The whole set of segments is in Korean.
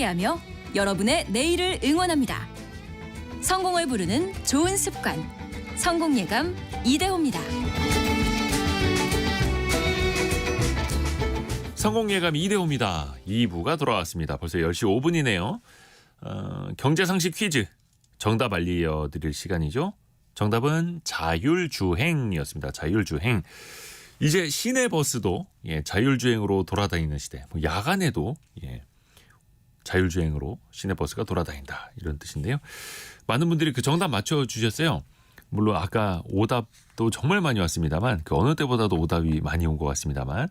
함께하며 여러분의 내일을 응원합니다. 성공을 부르는 좋은 습관, 성공예감 이대호입니다. 성공예감 이대호입니다. 2부가 돌아왔습니다. 벌써 10시 5분이네요. 경제상식 퀴즈 정답 알려드릴 시간이죠. 정답은 자율주행이었습니다. 자율주행. 이제 시내버스도 자율주행으로 돌아다니는 시대. 야간에도 자율주행으로 시내버스가 돌아다닌다. 이런 뜻인데요. 많은 분들이 그 정답 맞춰주셨어요. 물론 아까 오답도 정말 많이 왔습니다만 그 어느 때보다도 오답이 많이 온 것 같습니다만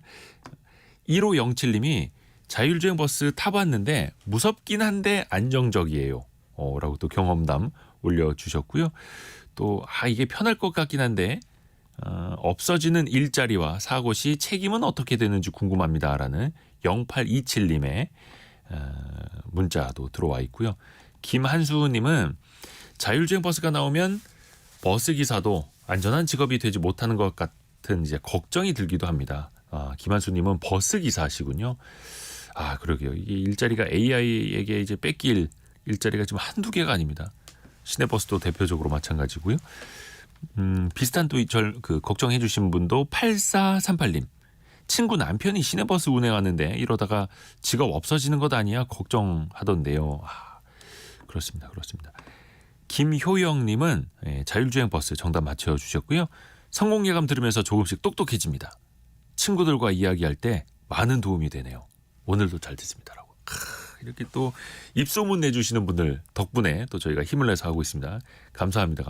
1507님이 자율주행 버스 타봤는데 무섭긴 한데 안정적이에요. 라고 또 경험담 올려주셨고요. 또 이게 편할 것 같긴 한데 없어지는 일자리와 사고 시 책임은 어떻게 되는지 궁금합니다라는 0827님의 문자도 들어와 있고요. 김한수님은 자율주행 버스가 나오면 버스기사도 안전한 직업이 되지 못하는 것 같은 이제 걱정이 들기도 합니다. 김한수님은 버스기사시군요. 그러게요. 이게 일자리가 AI에게 이제 뺏길 일자리가 지금 한두 개가 아닙니다. 시내버스도 대표적으로 마찬가지고요. 비슷한 또 걱정해 주신 분도 8438님. 친구 남편이 시내버스 운행하는데 이러다가 직업 없어지는 것 아니야 걱정하던데요. 그렇습니다. 김효영님은 자율주행 버스 정답 맞춰주셨고요. 성공예감 들으면서 조금씩 똑똑해집니다. 친구들과 이야기할 때 많은 도움이 되네요. 오늘도 잘 듣습니다라고. 이렇게 또 입소문 내주시는 분들 덕분에 또 저희가 힘을 내서 하고 있습니다. 감사합니다.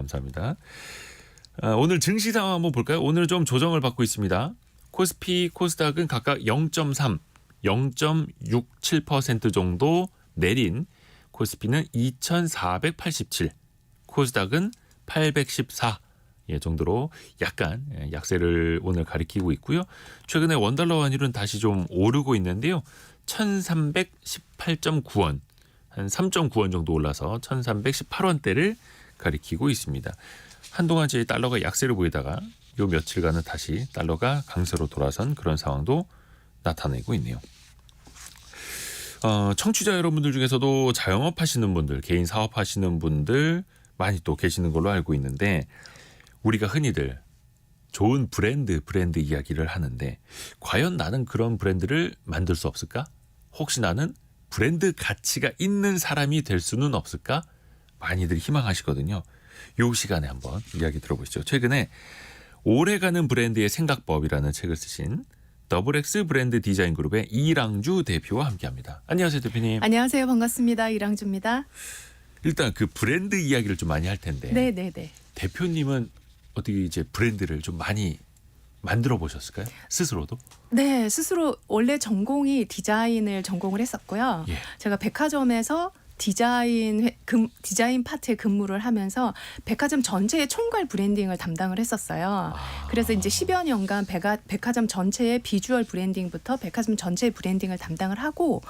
오늘 증시 상황 한번 볼까요? 오늘 좀 조정을 받고 있습니다. 코스피, 코스닥은 각각 0.3, 0.67% 정도 내린 코스피는 2,487, 코스닥은 814 정도로 약간 약세를 오늘 가리키고 있고요. 최근에 원달러 환율은 다시 좀 오르고 있는데요. 1,318.9원, 한 3.9원 정도 올라서 1,318원대를 가리키고 있습니다. 한동안 제 달러가 약세를 보이다가 요 며칠간은 다시 달러가 강세로 돌아선 그런 상황도 나타내고 있네요. 청취자 여러분들 중에서도 자영업 하시는 분들, 개인 사업 하시는 분들 많이 또 계시는 걸로 알고 있는데 우리가 흔히들 좋은 브랜드 이야기를 하는데 과연 나는 그런 브랜드를 만들 수 없을까? 혹시 나는 브랜드 가치가 있는 사람이 될 수는 없을까? 많이들 희망하시거든요. 요 시간에 한번 이야기 들어보시죠. 최근에 오래가는 브랜드의 생각법이라는 책을 쓰신 더블X 브랜드 디자인 그룹의 이랑주 대표와 함께합니다. 안녕하세요, 대표님. 안녕하세요. 반갑습니다. 이랑주입니다. 일단 그 브랜드 이야기를 좀 많이 할 텐데. 네네네. 대표님은 어떻게 이제 브랜드를 좀 많이 만들어 보셨을까요? 스스로도? 네, 스스로 원래 전공이 디자인을 전공을 했었고요. 제가 백화점에서 디자인 파트에 근무를 하면서 백화점 전체의 총괄 브랜딩을 담당을 했었어요. 그래서 이제 10여 년간 백화점 전체의 비주얼 브랜딩부터 백화점 전체의 브랜딩을 담당을 하고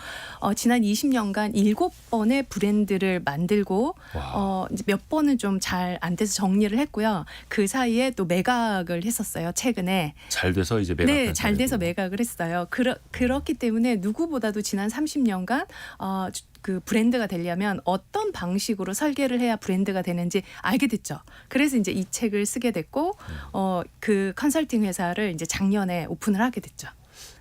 지난 20년간 7번의 브랜드를 만들고 이제 몇 번은 좀 잘 안 돼서 정리를 했고요. 그 사이에 또 매각을 했었어요. 최근에. 잘 돼서 이제 매각. 네, 잘 돼서 매각을 했어요. 그렇기 때문에 누구보다도 지난 30년간 그 브랜드가 되려면 어떤 방식으로 설계를 해야 브랜드가 되는지 알게 됐죠. 그래서 이제 이 책을 쓰게 됐고 그 컨설팅 회사를 이제 작년에 오픈을 하게 됐죠.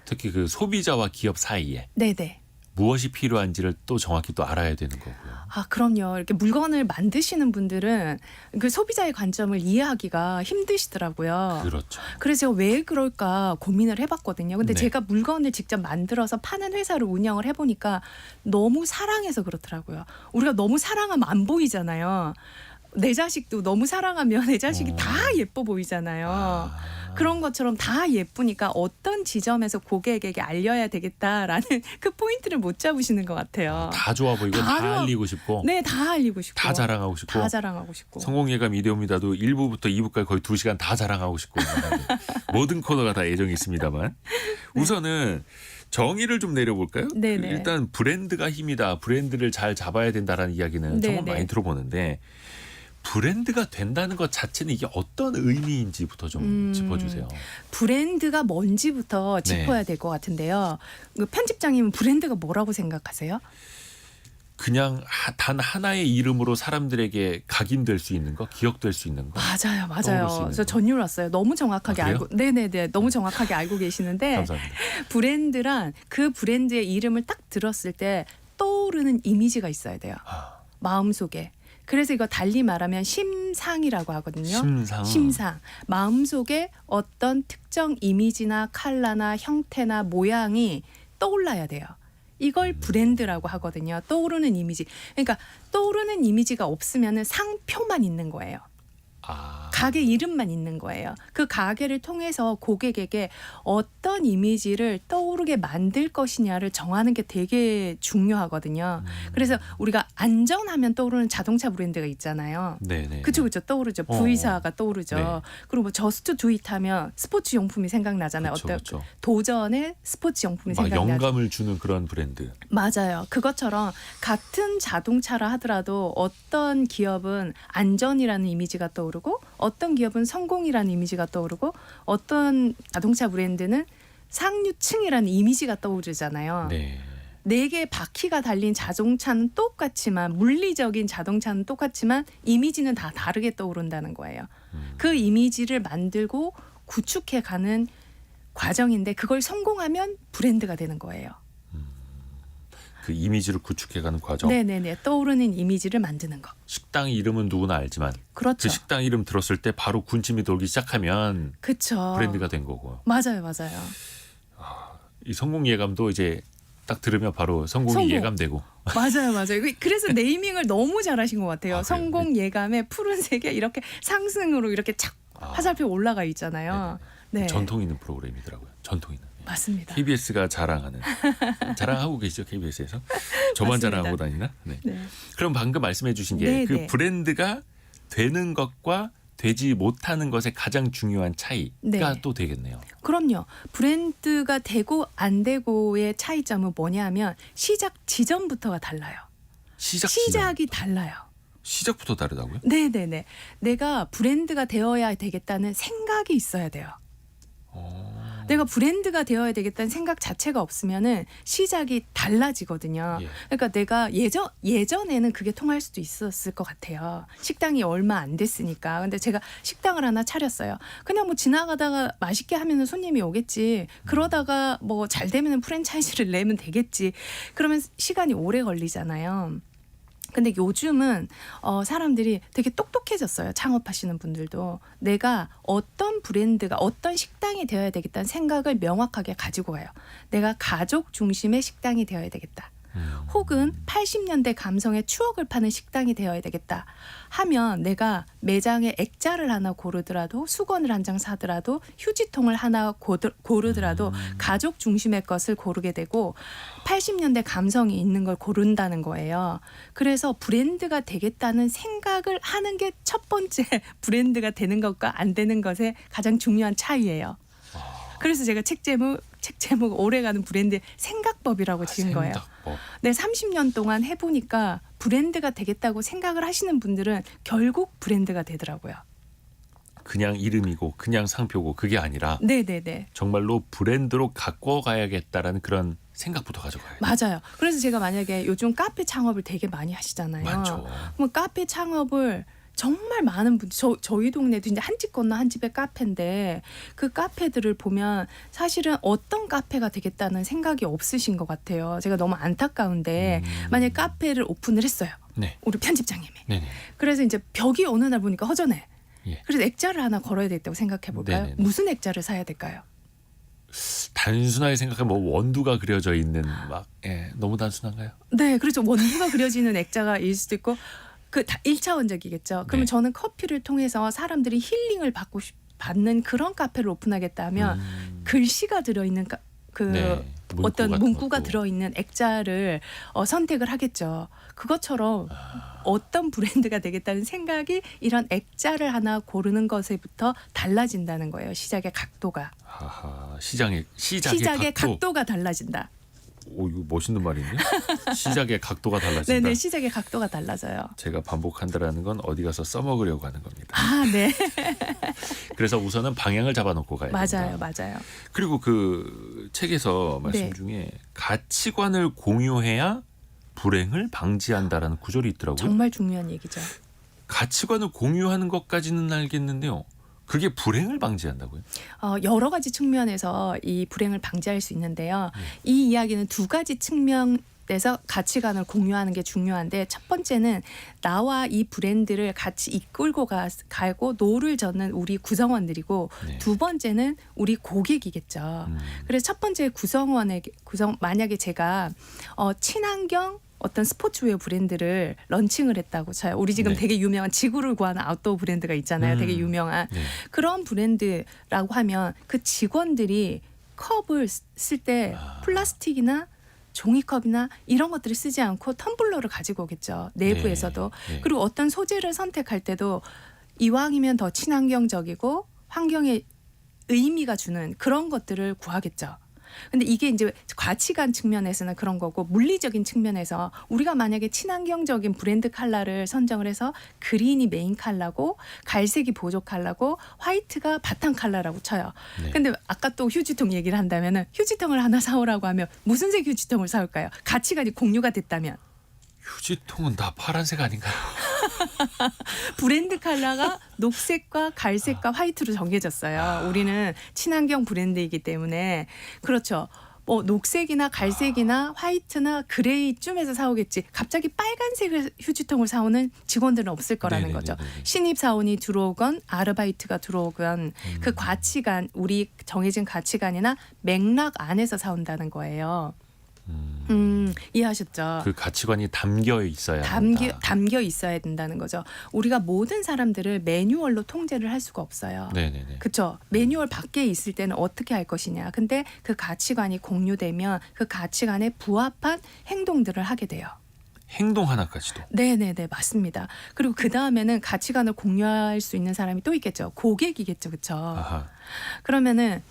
특히 그 소비자와 기업 사이에 네네. 무엇이 필요한지를 또 정확히 또 알아야 되는 거고요. 그럼요. 이렇게 물건을 만드시는 분들은 그 소비자의 관점을 이해하기가 힘드시더라고요. 그렇죠. 그래서 제가 왜 그럴까 고민을 해봤거든요. 근데 네. 제가 물건을 직접 만들어서 파는 회사를 운영을 해보니까 너무 사랑해서 그렇더라고요. 우리가 너무 사랑하면 안 보이잖아요. 내 자식도 너무 사랑하면 내 자식이 다 예뻐 보이잖아요. 그런 것처럼 다 예쁘니까 어떤 지점에서 고객에게 알려야 되겠다라는 그 포인트를 못 잡으시는 것 같아요. 다 좋아 보이고 다 알리고 싶고. 네, 다 알리고 싶고. 다 자랑하고 싶고. 다 자랑하고 싶고. 성공예감 이대호입니다도 1부부터 2부까지 거의 2시간 다 자랑하고 싶고. 모든 코너가 다 예정이 있습니다만. 우선은 정의를 좀 내려볼까요? 네네. 일단 브랜드가 힘이다. 브랜드를 잘 잡아야 된다라는 이야기는 정말 네네. 많이 들어보는데 브랜드가 된다는 것 자체는 이게 어떤 의미인지부터 좀 짚어주세요. 브랜드가 뭔지부터 짚어야 될 것 같은데요. 그 편집장님은 브랜드가 뭐라고 생각하세요? 그냥 단 하나의 이름으로 사람들에게 각인될 수 있는 거, 기억될 수 있는 거. 맞아요, 떠오를 수 맞아요. 있는 저 거. 전율 왔어요. 너무 정확하게 아, 그래요? 알고, 네네네, 너무 정확하게 알고 계시는데 감사합니다. 브랜드란 그 브랜드의 이름을 딱 들었을 때 떠오르는 이미지가 있어야 돼요. 아, 마음속에. 그래서 이거 달리 말하면 심상이라고 하거든요. 심상. 마음속에 어떤 특정 이미지나 컬러나 형태나 모양이 떠올라야 돼요. 이걸 브랜드라고 하거든요. 떠오르는 이미지. 그러니까 떠오르는 이미지가 없으면 상표만 있는 거예요. 아, 가게 이름만 있는 거예요. 그 가게를 통해서 고객에게 어떤 이미지를 떠오르게 만들 것이냐를 정하는 게 되게 중요하거든요. 그래서 우리가 안전하면 떠오르는 자동차 브랜드가 있잖아요. 네네. 그쵸 떠오르죠. 어. V사가 떠오르죠. 네. 그리고 뭐 저스트 두잇 하면 스포츠 용품이 생각나잖아요. 그쵸, 어떤 그쵸. 도전의 스포츠 용품이 막 생각나죠. 영감을 주는 그런 브랜드. 맞아요. 그것처럼 같은 자동차라 하더라도 어떤 기업은 안전이라는 이미지가 떠오르고 어떤 기업은 성공이라는 이미지가 떠오르고 어떤 자동차 브랜드는 상류층이라는 이미지가 떠오르잖아요. 네. 네 개의 바퀴가 달린 자동차는 똑같지만 물리적인 자동차는 똑같지만 이미지는 다 다르게 떠오른다는 거예요. 그 이미지를 만들고 구축해 가는 과정인데 그걸 성공하면 브랜드가 되는 거예요. 그 이미지를 구축해가는 과정. 네네네. 떠오르는 이미지를 만드는 거. 식당 이름은 누구나 알지만 그렇죠. 그 식당 이름 들었을 때 바로 군침이 돌기 시작하면 그쵸. 브랜드가 된 거고. 맞아요, 맞아요. 이 성공 예감도 이제 딱 들으면 바로 성공이 성공. 예감되고. 맞아요, 맞아요. 그래서 네이밍을 너무 잘하신 것 같아요. 아, 그래요? 성공 예감의 푸른색에 이렇게 상승으로 이렇게 착 아, 화살표 올라가 있잖아요. 네, 전통 있는 프로그램이더라고요. 전통 있는. 맞습니다. KBS가 자랑하는. 자랑하고 계시죠, KBS에서? 저만 맞습니다. 자랑하고 다니나? 네. 네. 그럼 방금 말씀해 주신 게 네, 그 네. 브랜드가 되는 것과 되지 못하는 것의 가장 중요한 차이가 네. 또 되겠네요. 그럼요. 브랜드가 되고 안 되고의 차이점은 뭐냐면 시작 지점부터가 달라요. 시작이 달라요. 시작부터 다르다고요? 네네네. 내가 브랜드가 되어야 되겠다는 생각이 있어야 돼요. 내가 브랜드가 되어야 되겠다는 생각 자체가 없으면은 시작이 달라지거든요. 예. 그러니까 내가 예전에는 그게 통할 수도 있었을 것 같아요. 식당이 얼마 안 됐으니까. 근데 제가 식당을 하나 차렸어요. 그냥 뭐 지나가다가 맛있게 하면은 손님이 오겠지. 그러다가 뭐 잘 되면은 프랜차이즈를 내면 되겠지. 그러면 시간이 오래 걸리잖아요. 근데 요즘은 사람들이 되게 똑똑해졌어요. 창업하시는 분들도. 내가 어떤 브랜드가 어떤 식당이 되어야 되겠다는 생각을 명확하게 가지고 가요. 내가 가족 중심의 식당이 되어야 되겠다. 혹은 80년대 감성의 추억을 파는 식당이 되어야 되겠다 하면 내가 매장에 액자를 하나 고르더라도 수건을 한 장 사더라도 휴지통을 하나 고르더라도 가족 중심의 것을 고르게 되고 80년대 감성이 있는 걸 고른다는 거예요. 그래서 브랜드가 되겠다는 생각을 하는 게 첫 번째 브랜드가 되는 것과 안 되는 것의 가장 중요한 차이예요. 그래서 제가 책 제목 오래가는 브랜드 생각법이라고 지은 거예요. 생각법. 네, 30년 동안 해보니까 브랜드가 되겠다고 생각을 하시는 분들은 결국 브랜드가 되더라고요. 그냥 이름이고 그냥 상표고 그게 아니라 네네네. 정말로 브랜드로 갖고 가야겠다라는 그런 생각부터 가져가요. 맞아요. 그래서 제가 만약에 요즘 카페 창업을 되게 많이 하시잖아요. 많죠. 그럼 카페 창업을 정말 많은 분들 저희 동네도 이제 한 집 건너 한 집의 카페인데 그 카페들을 보면 사실은 어떤 카페가 되겠다는 생각이 없으신 것 같아요. 제가 너무 안타까운데 만약에 카페를 오픈을 했어요. 네. 우리 편집장님이. 네네. 그래서 이제 벽이 어느 날 보니까 허전해. 예. 그래서 액자를 하나 걸어야 되겠다고 생각해 볼까요? 네네네. 무슨 액자를 사야 될까요? 단순하게 생각하면 뭐 원두가 그려져 있는 막 너무 단순한가요? 네, 그렇죠. 원두가 그려지는 액자가 일 수도 있고 그 1차원적이겠죠. 그러면 네. 저는 커피를 통해서 사람들이 힐링을 받는 그런 카페를 오픈하겠다면 글씨가 들어있는 네. 어떤 같은 문구가 것도. 들어있는 액자를 선택을 하겠죠. 그것처럼 어떤 브랜드가 되겠다는 생각이 이런 액자를 하나 고르는 것에부터 달라진다는 거예요. 시작의 각도가. 하하, 시작의 각도가 달라진다. 오, 이거 멋있는 말인데? 시작의 각도가 달라진다. 네네, 시작의 각도가 달라져요. 제가 반복한다라는 건 어디 가서 써먹으려고 하는 겁니다. 아, 네. 그래서 우선은 방향을 잡아놓고 가야 맞아요, 됩니다. 맞아요. 그리고 그 책에서 말씀 네. 중에 가치관을 공유해야 불행을 방지한다라는 구절이 있더라고요. 정말 중요한 얘기죠. 가치관을 공유하는 것까지는 알겠는데요. 그게 불행을 방지한다고요? 여러 가지 측면에서 이 불행을 방지할 수 있는데요. 이 이야기는 두 가지 측면에서 가치관을 공유하는 게 중요한데, 첫 번째는 나와 이 브랜드를 같이 이끌고 가고 노를 젓는 우리 구성원들이고, 네. 두 번째는 우리 고객이겠죠. 그래서 첫 번째 만약에 제가 친환경 어떤 스포츠웨어 브랜드를 런칭을 했다고 쳐요. 우리 지금 네. 되게 유명한 지구를 구하는 아웃도어 브랜드가 있잖아요. 되게 유명한. 네. 그런 브랜드라고 하면 그 직원들이 컵을 쓸 때 플라스틱이나 종이컵이나 이런 것들을 쓰지 않고 텀블러를 가지고 오겠죠. 내부에서도. 네. 네. 그리고 어떤 소재를 선택할 때도 이왕이면 더 친환경적이고 환경에 의미가 주는 그런 것들을 구하겠죠. 근데 이게 이제 가치관 측면에서는 그런 거고, 물리적인 측면에서 우리가 만약에 친환경적인 브랜드 컬러를 선정을 해서 그린이 메인 컬러고 갈색이 보조 컬러고 화이트가 바탕 컬러라고 쳐요. 네. 근데 아까 또 휴지통 얘기를 한다면은 휴지통을 하나 사오라고 하면 무슨 색 휴지통을 사올까요? 가치관이 공유가 됐다면. 휴지통은 다 파란색 아닌가요? 브랜드 컬러가 녹색과 갈색과 화이트로 정해졌어요. 우리는 친환경 브랜드이기 때문에. 그렇죠. 녹색이나 갈색이나 화이트나 그레이쯤에서 사오겠지. 갑자기 빨간색 휴지통을 사오는 직원들은 없을 거라는 거죠. 신입 사원이 들어오건 아르바이트가 들어오건 그 가치관, 우리 정해진 가치관이나 맥락 안에서 사온다는 거예요. 이해하셨죠? 그 가치관이 담겨 있어야 한다. 담겨 있어야 된다는 거죠. 우리가 모든 사람들을 매뉴얼로 통제를 할 수가 없어요. 네네네. 그렇죠. 매뉴얼 밖에 있을 때는 어떻게 할 것이냐. 근데 그 가치관이 공유되면 그 가치관에 부합한 행동들을 하게 돼요. 행동 하나까지도. 네네네, 맞습니다. 그리고 그 다음에는 가치관을 공유할 수 있는 사람이 또 있겠죠. 고객이겠죠, 그렇죠. 아하. 그러면은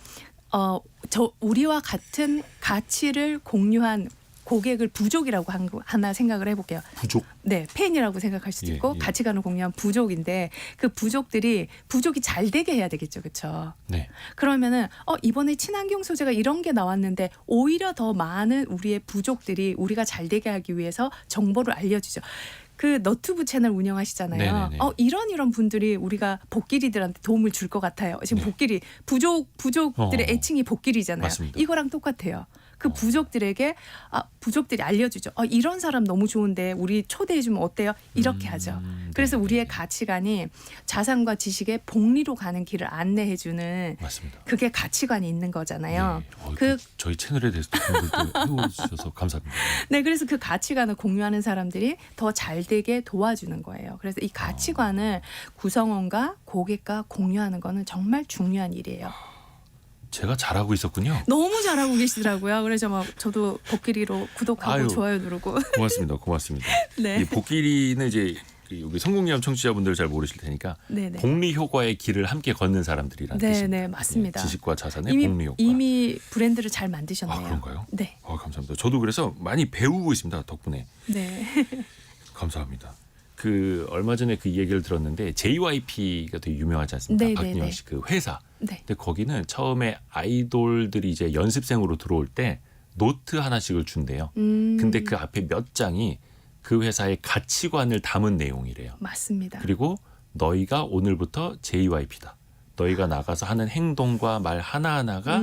우리와 같은 가치를 공유한 고객을 부족이라고 하나 생각을 해볼게요. 부족. 네, 팬이라고 생각할 수도 예, 있고 예. 가치관을 공유한 부족인데, 그 부족이 잘 되게 해야 되겠죠, 그렇죠? 네. 그러면은 이번에 친환경 소재가 이런 게 나왔는데 오히려 더 많은 우리의 부족들이 우리가 잘 되게 하기 위해서 정보를 알려주죠. 그 너튜브 채널 운영하시잖아요. 네네네. 이런 분들이 우리가 복길이들한테 도움을 줄 것 같아요. 지금 네. 복길이 부족들의 애칭이 복길이잖아요. 맞습니다. 이거랑 똑같아요. 그 부족들에게 부족들이 알려주죠. 이런 사람 너무 좋은데 우리 초대해주면 어때요? 이렇게 하죠. 그래서 네네네. 우리의 가치관이 자산과 지식의 복리로 가는 길을 안내해주는, 맞습니다. 그게 가치관이 있는 거잖아요. 네. 저희 채널에 대해서 공부를 해주셔서 감사합니다. 네, 그래서 그 가치관을 공유하는 사람들이 더 잘 되게 도와주는 거예요. 그래서 이 가치관을 구성원과 고객과 공유하는 거는 정말 중요한 일이에요. 제가 잘하고 있었군요. 너무 잘하고 계시더라고요. 그래서 저도 복길이로 구독하고 아유. 좋아요 누르고. 고맙습니다. 네. 이 복길이는 이제 여기 성공리함 청취자분들 잘 모르실 테니까 네네. 복리 효과의 길을 함께 걷는 사람들이라는 네, 뜻입니다. 네, 맞습니다. 지식과 자산의 복리 효과. 이미 브랜드를 잘 만드셨네요. 그런가요? 네. 감사합니다. 저도 그래서 많이 배우고 있습니다. 덕분에. 네. 감사합니다. 얼마 전에 그 얘기를 들었는데 JYP가 되게 유명하지 않습니까? 네, 박진영 네, 씨 그 회사. 네. 근데 거기는 처음에 아이돌들이 이제 연습생으로 들어올 때 노트 하나씩을 준대요. 근데 그 앞에 몇 장이 그 회사의 가치관을 담은 내용이래요. 맞습니다. 그리고 너희가 오늘부터 JYP다. 너희가 나가서 하는 행동과 말 하나하나가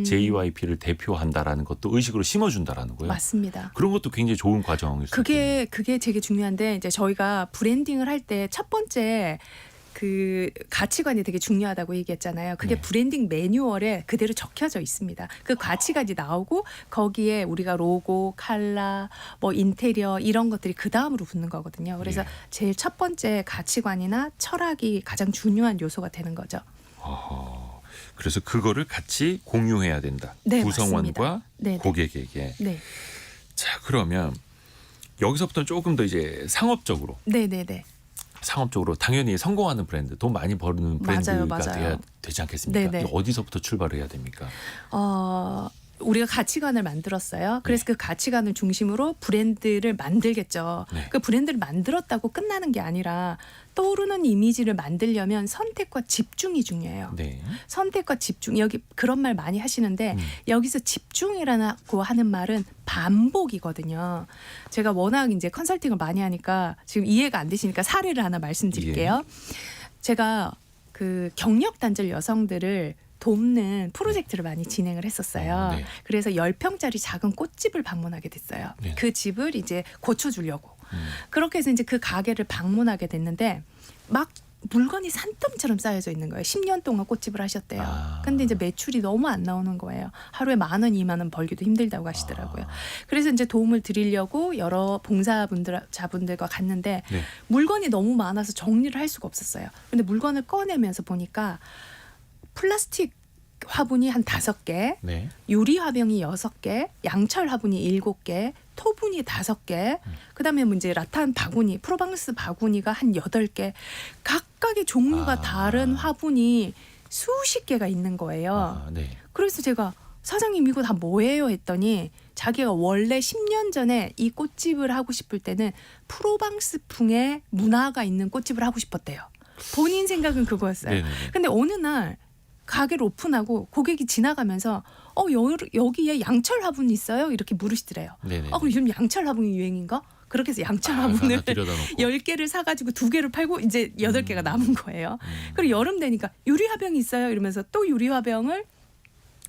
JYP를 대표한다라는 것도 의식으로 심어준다라는 거예요. 맞습니다. 그런 것도 굉장히 좋은 과정일 수 있겠네요. 그게 되게 중요한데, 이제 저희가 브랜딩을 할 때 첫 번째 그 가치관이 되게 중요하다고 얘기했잖아요. 그게 네. 브랜딩 매뉴얼에 그대로 적혀져 있습니다. 그 가치관이 나오고 거기에 우리가 로고, 컬러, 인테리어 이런 것들이 그 다음으로 붙는 거거든요. 그래서 예. 제일 첫 번째 가치관이나 철학이 가장 중요한 요소가 되는 거죠. 그래서 그거를 같이 공유해야 된다. 네, 구성원과 맞습니다. 네, 네. 고객에게. 네, 자, 그러면 여기서부터 조금 더 이제 상업적으로 당연히 성공하는 브랜드, 돈 많이 버는 브랜드가 맞아요. 돼야 되지 않겠습니까? 네네. 어디서부터 출발을 해야 됩니까? 우리가 가치관을 만들었어요. 그래서 그 가치관을 중심으로 브랜드를 만들겠죠. 네. 그 브랜드를 만들었다고 끝나는 게 아니라 떠오르는 이미지를 만들려면 선택과 집중이 중요해요. 네. 선택과 집중. 여기 그런 말 많이 하시는데 여기서 집중이라고 하는 말은 반복이거든요. 제가 워낙 이제 컨설팅을 많이 하니까 지금 이해가 안 되시니까 사례를 하나 말씀드릴게요. 제가 그 경력 단절 여성들을 돕는 프로젝트를 많이 진행을 했었어요. 네. 그래서 10평짜리 작은 꽃집을 방문하게 됐어요. 네. 그 집을 이제 고쳐주려고. 그렇게 해서 이제 그 가게를 방문하게 됐는데 막 물건이 산더미처럼 쌓여져 있는 거예요. 10년 동안 꽃집을 하셨대요. 아. 근데 이제 매출이 너무 안 나오는 거예요. 하루에 10,000원, 20,000원 벌기도 힘들다고 하시더라고요. 그래서 이제 도움을 드리려고 여러 봉사자분들과 갔는데 네. 물건이 너무 많아서 정리를 할 수가 없었어요. 근데 물건을 꺼내면서 보니까 플라스틱 화분이 한 5개, 네. 유리 화병이 6개, 양철 화분이 7개, 토분이 5개, 그다음에 뭐 이제 라탄 바구니, 프로방스 바구니가 한 8개, 각각의 종류가 다른 화분이 수십 개가 있는 거예요. 아, 네. 그래서 제가 사장님 이거 다 뭐예요 했더니 자기가 원래 10년 전에 이 꽃집을 하고 싶을 때는 프로방스풍의 문화가 있는 꽃집을 하고 싶었대요. 본인 생각은 그거였어요. 네네네. 근데 어느 날 가게를 오픈하고 고객이 지나가면서 여기에 양철 화분 있어요? 이렇게 물으시더래요. 네네. 그럼 요즘 양철 화분이 유행인가? 그렇게 해서 양철 하나 화분을 들여다 놓고. 10개를 사가지고 2개를 팔고 이제 8개가 남은 거예요. 그리고 여름 되니까 유리 화병이 있어요? 이러면서 또 유리 화병을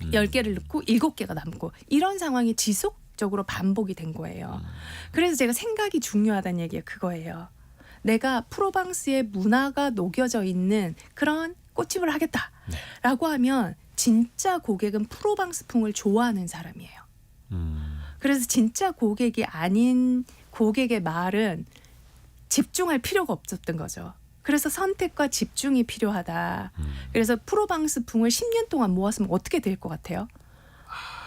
10개를 넣고 7개가 남고 이런 상황이 지속적으로 반복이 된 거예요. 그래서 제가 생각이 중요하다는 얘기가 그거예요. 내가 프로방스의 문화가 녹여져 있는 그런 꽃집을 하겠다라고 하면 진짜 고객은 프로방스풍을 좋아하는 사람이에요. 그래서 진짜 고객이 아닌 고객의 말은 집중할 필요가 없었던 거죠. 그래서 선택과 집중이 필요하다. 그래서 프로방스풍을 10년 동안 모았으면 어떻게 될 것 같아요?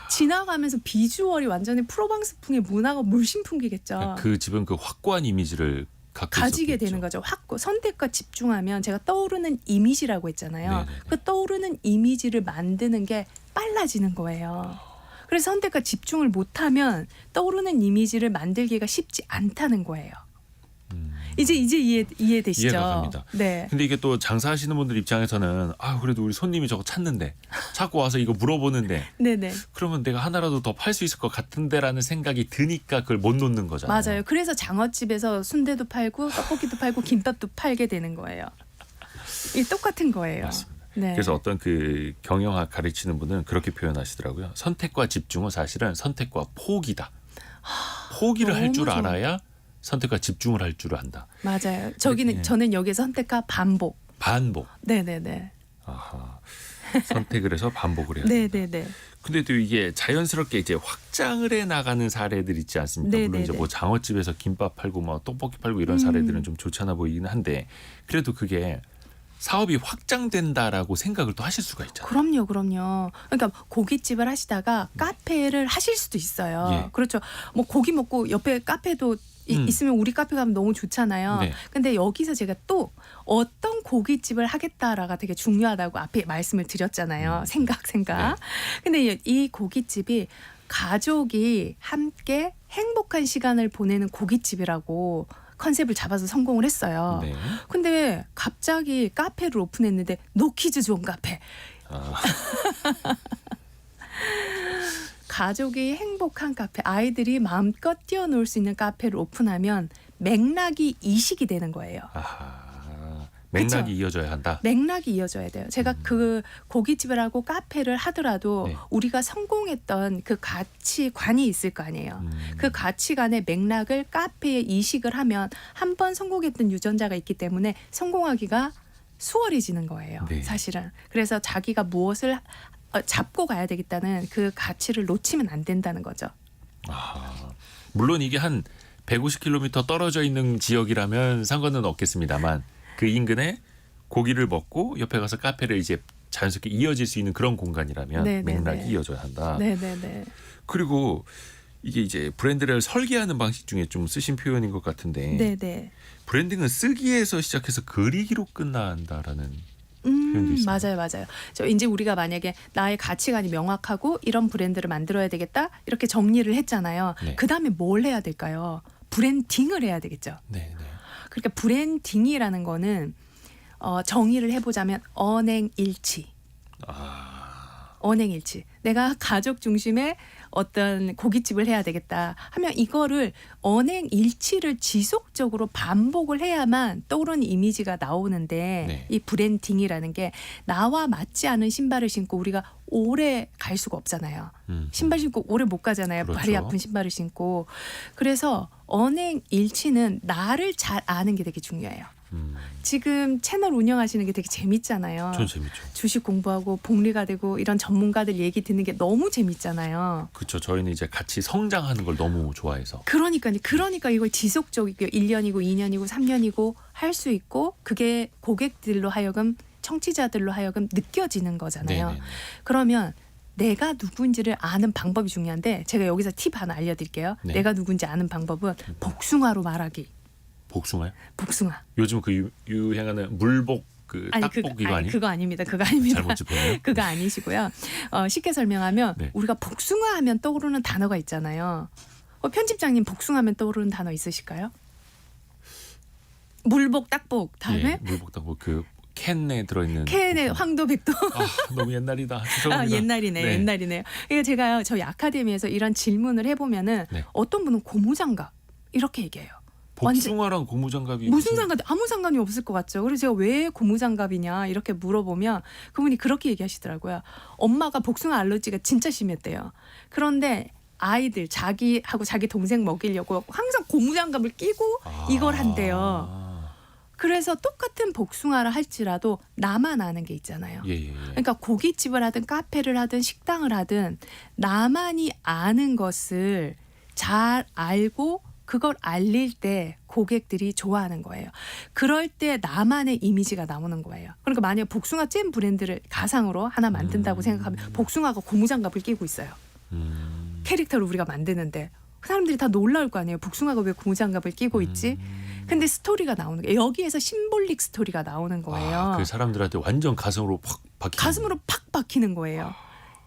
지나가면서 비주얼이 완전히 프로방스풍의 문화가 물씬 풍기겠죠. 그 집은 그 확고한 이미지를 가지게 있었겠죠. 되는 거죠. 확고 선택과 집중하면 제가 떠오르는 이미지라고 했잖아요. 네네네. 그 떠오르는 이미지를 만드는 게 빨라지는 거예요. 그래서 선택과 집중을 못하면 떠오르는 이미지를 만들기가 쉽지 않다는 거예요. 이제 이해되시죠? 이해가 갑니다. 네. 근데 이게 또 장사하시는 분들 입장에서는 그래도 우리 손님이 저거 찾는데 자꾸 와서 이거 물어보는데 네네. 그러면 내가 하나라도 더 팔 수 있을 것 같은데라는 생각이 드니까 그걸 못 놓는 거잖아요. 맞아요. 그래서 장어집에서 순대도 팔고 떡볶이도 팔고 김밥도 팔게 되는 거예요. 이 똑같은 거예요. 맞습니다. 네. 그래서 어떤 그 경영학 가르치는 분은 그렇게 표현하시더라고요. 선택과 집중은 사실은 선택과 포기다. 포기를 할 줄 너무 좋아. 알아야 선택과 집중을 할 줄 안다. 맞아요. 네. 저는 여기서 선택과 반복. 반복. 네네네. 아하. 선택을 해서 반복을 해야 된다. 네네네. 근데 또 이게 자연스럽게 이제 확장을 해 나가는 사례들 있지 않습니까? 물론 이제 네네네. 뭐 장어집에서 김밥 팔고 뭐 떡볶이 팔고 이런 사례들은 좀 좋지 않아 보이긴 한데 그래도 그게 사업이 확장된다라고 생각을 또 하실 수가 있잖아요. 그럼요. 그러니까 고깃집을 하시다가 카페를 하실 수도 있어요. 예. 그렇죠. 뭐 고기 먹고 옆에 카페도 있으면 우리 카페 가면 너무 좋잖아요. 네. 근데 여기서 제가 또 어떤 고깃집을 하겠다라가 되게 중요하다고 앞에 말씀을 드렸잖아요. 생각. 네. 근데 이 고깃집이 가족이 함께 행복한 시간을 보내는 고깃집이라고 컨셉을 잡아서 성공을 했어요. 네. 근데 갑자기 카페를 오픈했는데 노키즈 존 카페. 아, 가족이 행복한 카페, 아이들이 마음껏 뛰어놀 수 있는 카페를 오픈하면 맥락이 이식이 되는 거예요. 아하. 맥락이 그쵸? 이어져야 한다. 맥락이 이어져야 돼요. 제가 그 고깃집을 하고 카페를 하더라도 네. 우리가 성공했던 그 가치관이 있을 거 아니에요. 그 가치관의 맥락을 카페에 이식을 하면 한 번 성공했던 유전자가 있기 때문에 성공하기가 수월해지는 거예요. 네. 사실은. 그래서 자기가 무엇을 잡고 가야 되겠다는 그 가치를 놓치면 안 된다는 거죠. 아하. 물론 이게 한 150km 떨어져 있는 지역이라면 상관은 없겠습니다만 그 인근에 고기를 먹고 옆에 가서 카페를 이제 자연스럽게 이어질 수 있는 그런 공간이라면 네, 네, 맥락이 네. 이어져야 한다. 네네네. 그리고 이게 이제 브랜드를 설계하는 방식 중에 좀 쓰신 표현인 것 같은데 네네. 브랜딩은 쓰기에서 시작해서 그리기로 끝난다라는 표현도 있어요. 맞아요. 저 이제 우리가 만약에 나의 가치관이 명확하고 이런 브랜드를 만들어야 되겠다 이렇게 정리를 했잖아요. 네. 그 다음에 뭘 해야 될까요? 브랜딩을 해야 되겠죠. 네, 네. 그러니까 브랜딩이라는 거는 정의를 해보자면 언행일치. 언행일치. 내가 가족 중심의 어떤 고깃집을 해야 되겠다 하면 이거를 언행일치를 지속적으로 반복을 해야만 떠오르는 이미지가 나오는데 네. 이 브랜딩이라는 게 나와 맞지 않은 신발을 신고 우리가 오래 갈 수가 없잖아요. 신발 신고 오래 못 가잖아요. 그렇죠. 발이 아픈 신발을 신고. 그래서 언행일치는 나를 잘 아는 게 되게 중요해요. 지금 채널 운영하시는 게 되게 재밌잖아요. 전 재밌죠. 주식 공부하고 복리가 되고 이런 전문가들 얘기 듣는 게 너무 재밌잖아요. 그렇죠. 저희는 이제 같이 성장하는 걸 너무 좋아해서. 그러니까 이걸 지속적이고 1년이고 2년이고 3년이고 할 수 있고 그게 고객들로 하여금 청취자들로 하여금 느껴지는 거잖아요. 네네. 그러면 내가 누군지를 아는 방법이 중요한데 제가 여기서 팁 하나 알려드릴게요. 네. 내가 누군지 아는 방법은 복숭아로 말하기. 복숭아요? 복숭아. 요즘 그 유행하는 물복 그 딱복 이거 아니에요? 그거 아닙니다. 그거 아닙니다. 잘못 짚었네요. 그거 아니시고요. 쉽게 설명하면 네. 우리가 복숭아 하면 떠오르는 단어가 있잖아요. 편집장님 복숭아 하면 떠오르는 단어 있으실까요? 물복, 딱복 다음에 예, 물복 딱복 그 캔에 들어있는 캔의 복숭아. 황도 백도. 너무 옛날이다. 죄송합니다. 옛날이네요. 그러니까 제가 저희 아카데미에서 이런 질문을 해보면은 네. 어떤 분은 고무장갑 이렇게 얘기해요. 복숭아랑 고무장갑이 무슨 상관 아무 상관이 없을 것 같죠. 그래서 제가 왜 고무장갑이냐 이렇게 물어보면 그분이 그렇게 얘기하시더라고요. 엄마가 복숭아 알러지가 진짜 심했대요. 그런데 아이들 자기하고 자기 동생 먹이려고 항상 고무장갑을 끼고 이걸 한대요. 그래서 똑같은 복숭아를 할지라도 나만 아는 게 있잖아요. 예. 그러니까 고깃집을 하든 카페를 하든 식당을 하든 나만이 아는 것을 잘 알고 그걸 알릴 때 고객들이 좋아하는 거예요. 그럴 때 나만의 이미지가 나오는 거예요. 그러니까 만약 복숭아 잼 브랜드를 가상으로 하나 만든다고 생각하면 복숭아가 고무장갑을 끼고 있어요. 캐릭터를 우리가 만드는데 그 사람들이 다 놀라울 거 아니에요. 복숭아가 왜 고무장갑을 끼고 있지? 근데 스토리가 나오는 거예요. 여기에서 심볼릭 스토리가 나오는 거예요. 그 사람들한테 완전 가슴으로 팍 박히는. 가슴으로 팍 박히는 거예요.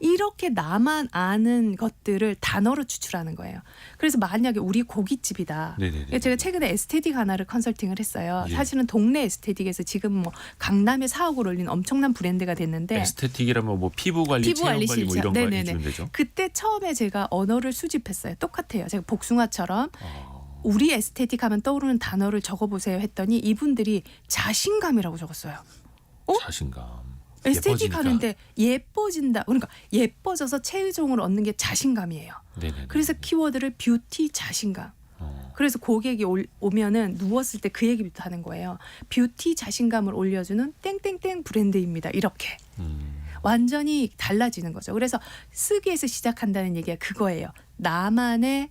이렇게 나만 아는 것들을 단어로 추출하는 거예요. 그래서 만약에 우리 고깃집이다. 네네네. 제가 최근에 에스테틱 하나를 컨설팅을 했어요. 예. 사실은 동네 에스테틱에서 지금 뭐 강남에 4억을 올린 엄청난 브랜드가 됐는데 에스테틱이라면 뭐 피부 관리, 피부 체형 관리 관리 뭐 실장. 이런 거 네네네. 해주면 되죠. 그때 처음에 제가 언어를 수집했어요. 똑같아요. 제가 복숭아처럼 우리 에스테틱 하면 떠오르는 단어를 적어보세요 했더니 이분들이 자신감이라고 적었어요. 자신감. 에스테틱 예뻐지니까. 하는데 예뻐진다. 그러니까 예뻐져서 최종을 얻는 게 자신감이에요. 네네. 그래서 키워드를 뷰티 자신감. 그래서 고객이 오면은 누웠을 때 그 얘기부터 하는 거예요. 뷰티 자신감을 올려주는 땡땡땡 브랜드입니다. 이렇게. 완전히 달라지는 거죠. 그래서 쓰기에서 시작한다는 얘기가 그거예요. 나만의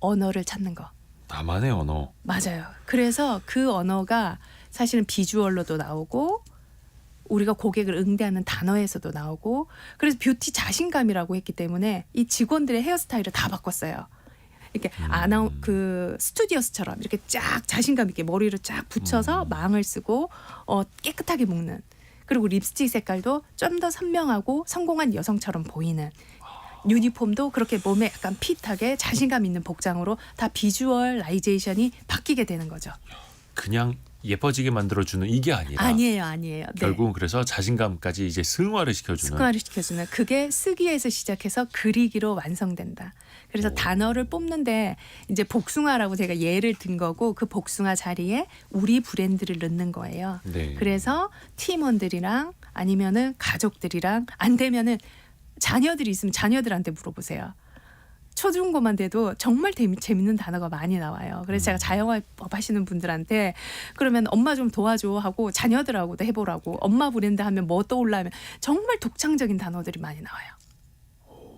언어를 찾는 거. 나만의 언어. 맞아요. 그래서 그 언어가 사실은 비주얼로도 나오고 우리가 고객을 응대하는 단어에서도 나오고 그래서 뷰티 자신감이라고 했기 때문에 이 직원들의 헤어스타일을 다 바꿨어요. 이렇게 그 스튜디오스처럼 이렇게 쫙 자신감 있게 머리를 쫙 붙여서 망을 쓰고 깨끗하게 묶는 그리고 립스틱 색깔도 좀 더 선명하고 성공한 여성처럼 보이는 유니폼도 그렇게 몸에 약간 핏하게 자신감 있는 복장으로 다 비주얼라이제이션이 바뀌게 되는 거죠. 그냥 예뻐지게 만들어주는 이게 아니라 아니에요. 네. 결국은 그래서 자신감까지 이제 승화를 시켜주는. 습관화를 시켜주는 그게 쓰기에서 시작해서 그리기로 완성된다. 그래서 단어를 뽑는데 이제 복숭아라고 제가 예를 든 거고 그 복숭아 자리에 우리 브랜드를 넣는 거예요. 네. 그래서 팀원들이랑 아니면은 가족들이랑 안 되면은 자녀들이 있으면 자녀들한테 물어보세요. 초중고만 돼도 정말 재밌는 단어가 많이 나와요. 그래서 제가 자영업 하시는 분들한테 그러면 엄마 좀 도와줘 하고 자녀들하고도 해보라고 엄마 브랜드 하면 뭐 떠올라 하면 정말 독창적인 단어들이 많이 나와요.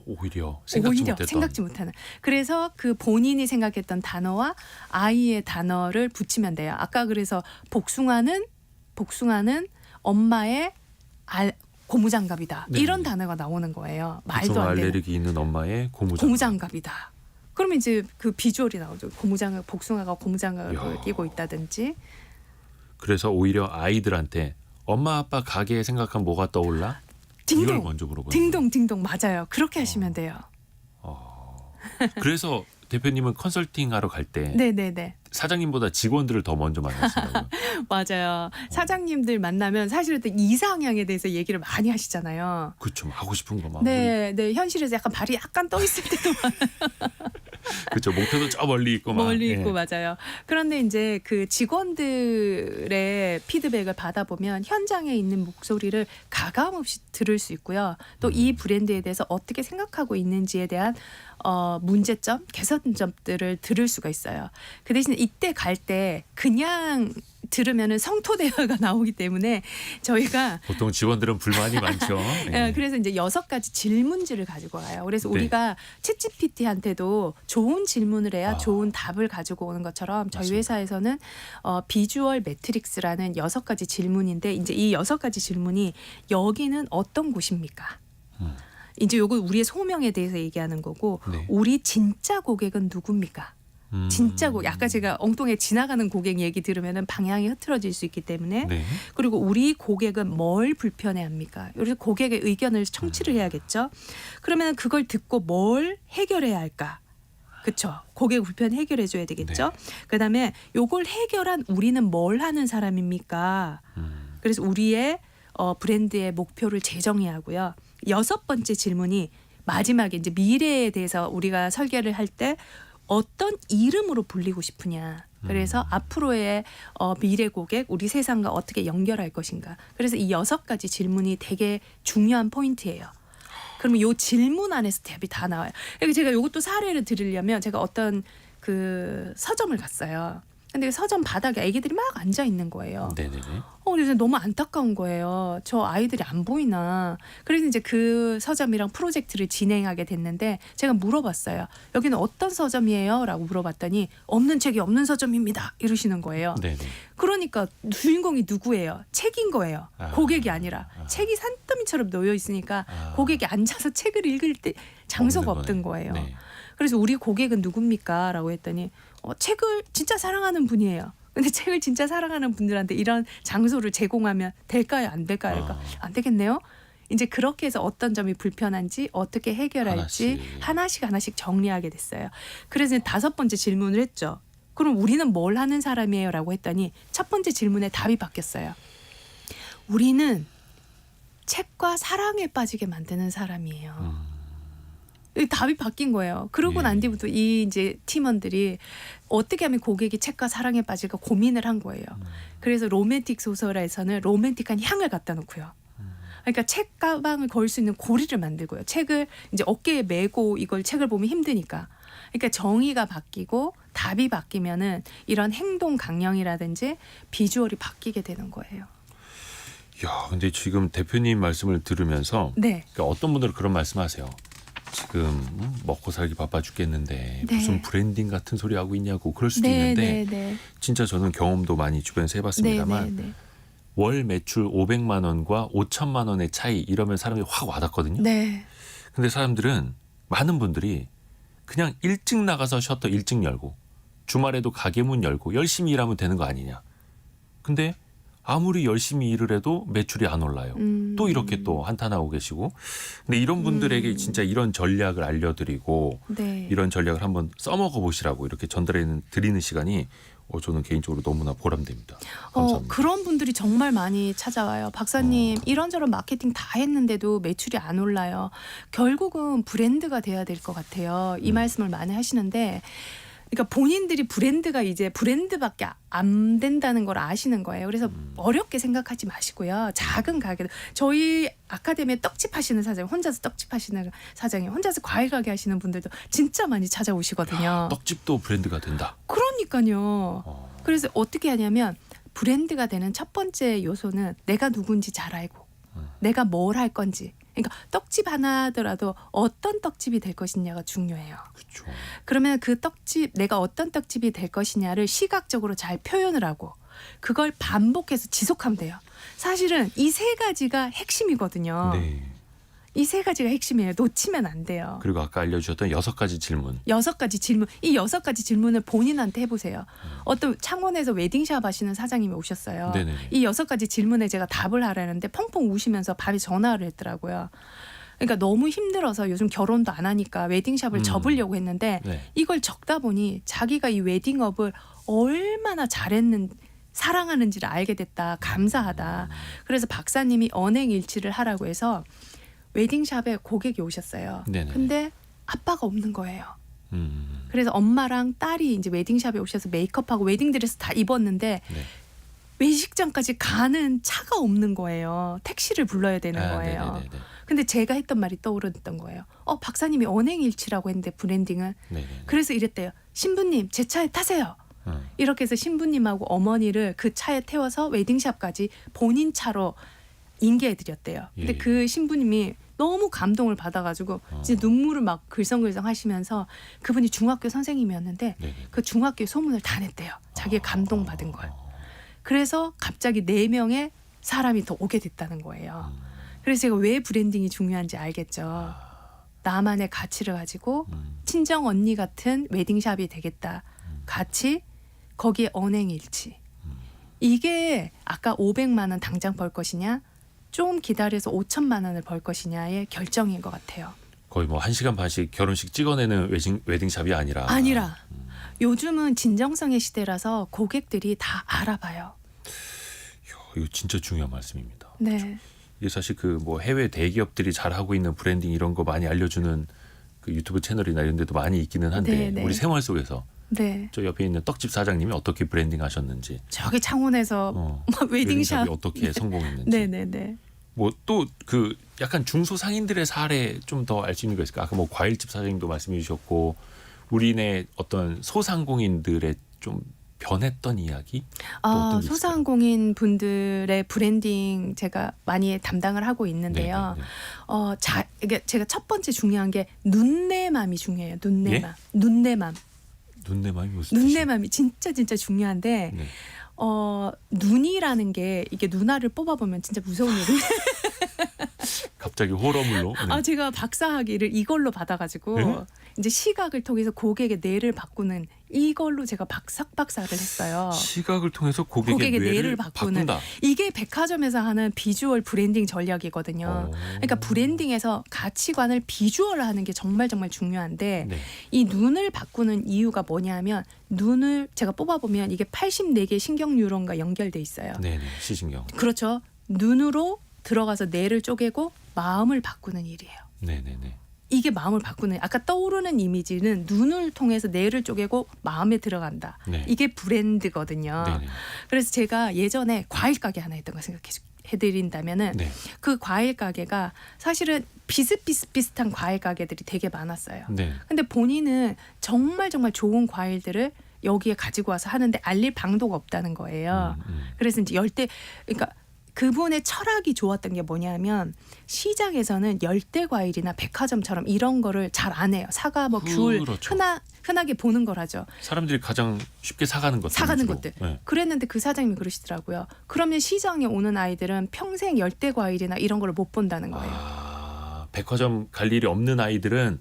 오히려 생각지 못하는. 그래서 그 본인이 생각했던 단어와 아이의 단어를 붙이면 돼요. 아까 그래서 복숭아는 엄마의 고무장갑이다. 네. 이런 단어가 나오는 거예요. 말도 복숭아 안 되는. 알레르기 있는 엄마의 고무장갑이다. 그러면 이제 그 비주얼이 나오죠. 복숭아가 고무장갑을 끼고 있다든지. 그래서 오히려 아이들한테 엄마 아빠 가게 생각하면 뭐가 떠올라? 이걸 딩동. 먼저 물어봐요. 딩동 맞아요. 그렇게 하시면 돼요. 그래서 대표님은 컨설팅 하러 갈 때 네네네. 사장님보다 직원들을 더 먼저 만나시더라고요. 맞아요. 사장님들 만나면 사실은 또 이상향에 대해서 얘기를 많이 하시잖아요. 그렇죠. 하고 싶은 거 막. 네, 네. 현실에서 약간 발이 약간 떠 있을 때도 그렇죠. 목표도 저 멀리 있고 막. 멀리 예. 있고 맞아요. 그런데 이제 그 직원들의 피드백을 받아보면 현장에 있는 목소리를 가감없이 들을 수 있고요. 또 이 브랜드에 대해서 어떻게 생각하고 있는지에 대한 문제점, 개선점들을 들을 수가 있어요. 그 대신에 이때 갈 때 그냥 들으면은 성토 대화가 나오기 때문에 저희가 보통 직원들은 불만이 많죠. 예. 그래서 이제 6가지 질문지를 가지고 와요. 그래서 네. 우리가 챗GPT한테도 좋은 질문을 해야 아. 좋은 답을 가지고 오는 것처럼 저희 맞습니다. 회사에서는 비주얼 매트릭스라는 6가지 질문인데 이제 이 6가지 질문이 여기는 어떤 곳입니까? 이제 요거 우리의 소명에 대해서 얘기하는 거고 네. 우리 진짜 고객은 누굽니까? 진짜 고객. 아까 제가 엉뚱하게 지나가는 고객 얘기 들으면은 방향이 흐트러질 수 있기 때문에 네. 그리고 우리 고객은 뭘 불편해합니까? 그래서 고객의 의견을 청취를 해야겠죠. 그러면 그걸 듣고 뭘 해결해야 할까? 그렇죠. 고객 불편 해결해 줘야 되겠죠. 그다음에 요걸 해결한 우리는 뭘 하는 사람입니까? 그래서 우리의 브랜드의 목표를 재정해야 하고요. 6번째 질문이 마지막에 이제 미래에 대해서 우리가 설계를 할 때 어떤 이름으로 불리고 싶으냐. 그래서 앞으로의 미래 고객, 우리 세상과 어떻게 연결할 것인가. 그래서 이 6가지 질문이 되게 중요한 포인트예요. 그러면 이 질문 안에서 답이 다 나와요. 그러니까 제가 이것도 사례를 드리려면 제가 어떤 그 서점을 갔어요. 근데 그 서점 바닥에 아기들이 막 앉아 있는 거예요. 네네네. 그래서 너무 안타까운 거예요. 저 아이들이 안 보이나. 그래서 이제 그 서점이랑 프로젝트를 진행하게 됐는데 제가 물어봤어요. 여기는 어떤 서점이에요? 라고 물어봤더니 없는 책이 없는 서점입니다. 이러시는 거예요. 네네. 그러니까 주인공이 누구예요? 책인 거예요. 고객이 아니라. 책이 산더미처럼 놓여 있으니까 고객이 앉아서 책을 읽을 때 장소가 없던 거예요. 네. 그래서 우리 고객은 누굽니까? 라고 했더니 책을 진짜 사랑하는 분이에요. 근데 책을 진짜 사랑하는 분들한테 이런 장소를 제공하면 될까요? 안 될까요? 그러니까 안 되겠네요. 이제 그렇게 해서 어떤 점이 불편한지 어떻게 해결할지 하나씩 정리하게 됐어요. 그래서 5번째 질문을 했죠. 그럼 우리는 뭘 하는 사람이에요? 라고 했더니 첫 번째 질문에 답이 바뀌었어요. 우리는 책과 사랑에 빠지게 만드는 사람이에요. 답이 바뀐 거예요. 그러고 난 뒤부터 이 이제 팀원들이 어떻게 하면 고객이 책과 사랑에 빠질까 고민을 한 거예요. 그래서 로맨틱 소설에서는 로맨틱한 향을 갖다 놓고요. 그러니까 책 가방을 걸 수 있는 고리를 만들고요. 책을 이제 어깨에 메고 이걸 책을 보면 힘드니까. 그러니까 정의가 바뀌고 답이 바뀌면은 이런 행동 강령이라든지 비주얼이 바뀌게 되는 거예요. 야, 근데 지금 대표님 말씀을 들으면서 네. 그러니까 어떤 분들은 그런 말씀하세요. 지금 먹고 살기 바빠 죽겠는데 네. 무슨 브랜딩 같은 소리 하고 있냐고 그럴 수도 네, 있는데 네. 진짜 저는 경험도 많이 주변에서 해봤습니다만 네. 월 매출 500만 원과 5천만 원의 차이 이러면 사람이 확 와닿거든요. 네. 근데 사람들은 많은 분들이 그냥 일찍 나가서 셔터 일찍 열고 주말에도 가게 문 열고 열심히 일하면 되는 거 아니냐. 근데 아무리 열심히 일을 해도 매출이 안 올라요. 또 이렇게 또 한탄하고 계시고. 근데 이런 분들에게 진짜 이런 전략을 알려드리고 네. 이런 전략을 한번 써먹어 보시라고 이렇게 전달해 드리는 시간이 저는 개인적으로 너무나 보람됩니다. 감사합니다. 그런 분들이 정말 많이 찾아와요. 박사님 이런저런 마케팅 다 했는데도 매출이 안 올라요. 결국은 브랜드가 돼야 될 것 같아요. 이 말씀을 많이 하시는데 그러니까 본인들이 브랜드가 이제 브랜드밖에 안 된다는 걸 아시는 거예요. 그래서 어렵게 생각하지 마시고요. 작은 가게 저희 아카데미에 떡집 하시는 사장님, 혼자서 떡집 하시는 사장님, 혼자서 과일 가게 하시는 분들도 진짜 많이 찾아오시거든요. 떡집도 브랜드가 된다. 그러니까요. 그래서 어떻게 하냐면 브랜드가 되는 첫 번째 요소는 내가 누군지 잘 알고 내가 뭘 할 건지. 그러니까 떡집 하나 하더라도 어떤 떡집이 될 것이냐가 중요해요. 그렇죠. 그러면 그 떡집 내가 어떤 떡집이 될 것이냐를 시각적으로 잘 표현을 하고 그걸 반복해서 지속하면 돼요. 사실은 이 3가지가 핵심이거든요. 네. 이 세 가지가 핵심이에요. 놓치면 안 돼요. 그리고 아까 알려주셨던 6가지 질문. 6가지 질문. 이 6가지 질문을 본인한테 해보세요. 어떤 창원에서 웨딩샵 하시는 사장님이 오셨어요. 네네. 이 6가지 질문에 제가 답을 하라는데 펑펑 우시면서 밤에 전화를 했더라고요. 그러니까 너무 힘들어서 요즘 결혼도 안 하니까 웨딩샵을 접으려고 했는데 네. 이걸 적다 보니 자기가 이 웨딩업을 얼마나 사랑하는지를 알게 됐다. 감사하다. 그래서 박사님이 언행일치를 하라고 해서 웨딩샵에 고객이 오셨어요. 네네. 근데 아빠가 없는 거예요. 음. 그래서 엄마랑 딸이 이제 웨딩샵에 오셔서 메이크업하고 웨딩드레스 다 입었는데 네. 외식장까지 가는 차가 없는 거예요. 택시를 불러야 되는 거예요. 네네네네. 근데 제가 했던 말이 떠오르던 거예요. 박사님이 언행일치라고 했는데 브랜딩은. 네네. 그래서 이랬대요. 신부님 제 차에 타세요. 이렇게 해서 신부님하고 어머니를 그 차에 태워서 웨딩샵까지 본인 차로 인계해드렸대요. 근데 예. 그 신부님이 너무 감동을 받아가지고 진짜 눈물을 막 글썽글썽 하시면서 그분이 중학교 선생님이었는데 네네. 그 중학교 소문을 다 냈대요. 자기가 감동받은 걸. 그래서 갑자기 4명의 사람이 더 오게 됐다는 거예요. 그래서 제가 왜 브랜딩이 중요한지 알겠죠. 나만의 가치를 가지고 친정 언니 같은 웨딩샵이 되겠다. 같이 거기에 언행일치. 이게 아까 500만 원 당장 벌 것이냐 좀 기다려서 5천만 원을 벌 것이냐의 결정인 것 같아요. 거의 뭐 1시간 반씩 결혼식 찍어내는 웨딩샵이 아니라. 요즘은 진정성의 시대라서 고객들이 다 알아봐요. 이거 진짜 중요한 말씀입니다. 네. 이게 사실 그 뭐 해외 대기업들이 잘 하고 있는 브랜딩 이런 거 많이 알려주는 그 유튜브 채널이나 이런 데도 많이 있기는 한데 네네. 우리 생활 속에서 네. 저 옆에 있는 떡집 사장님이 어떻게 브랜딩 하셨는지, 저기 창원에서 막 웨딩샵. 웨딩샵이 어떻게 성공했는지, 네네네. 뭐 또 그 약간 중소상인들의 사례 좀 더 알 수 있는 거 있을까? 아까 뭐 과일집 사장님도 말씀해 주셨고 우리네 어떤 소상공인들의 좀 변했던 이야기? 또 어떤 게 있을까요? 소상공인 분들의 브랜딩 제가 많이 담당을 하고 있는데요. 네네네. 이게 제가 첫 번째 중요한 게 눈내맘이 중요해요. 눈내맘. 예? 눈내맘. 눈내맘이 무슨 뜻이에요? 눈내맘이 진짜 중요한데 네. 눈이라는 게 이게 눈알을 뽑아보면 진짜 무서운 일이에요. 갑자기 호러물로. 네. 제가 박사학위를 이걸로 받아가지고 네? 이제 시각을 통해서 고객의 뇌를 바꾸는 이걸로 제가 박사를 했어요. 시각을 통해서 고객의 뇌를 바꾼다. 이게 백화점에서 하는 비주얼 브랜딩 전략이거든요. 그러니까 브랜딩에서 가치관을 비주얼화하는 게 정말 중요한데 네. 이 눈을 바꾸는 이유가 뭐냐면 눈을 제가 뽑아보면 이게 84개 신경 뉴런과 연결돼 있어요. 네네. 시신경. 그렇죠. 눈으로 들어가서 뇌를 쪼개고 마음을 바꾸는 일이에요. 네네네. 이게 마음을 바꾸는 아까 떠오르는 이미지는 눈을 통해서 뇌를 쪼개고 마음에 들어간다. 네. 이게 브랜드거든요. 네네. 그래서 제가 예전에 과일 가게 하나 했던 거 생각해드린다면은 네. 그 과일 가게가 사실은 비슷비슷한 과일 가게들이 되게 많았어요. 네. 근데 본인은 정말 좋은 과일들을 여기에 가지고 와서 하는데 알릴 방도가 없다는 거예요. 그래서 이제 그러니까 그분의 철학이 좋았던 게 뭐냐면 시장에서는 열대 과일이나 백화점처럼 이런 거를 잘 안 해요. 사과, 귤 그렇죠. 흔하게 보는 거라죠. 사람들이 가장 쉽게 사가는 것들. 네. 그랬는데 그 사장님이 그러시더라고요. 그러면 시장에 오는 아이들은 평생 열대 과일이나 이런 걸 못 본다는 거예요. 백화점 갈 일이 없는 아이들은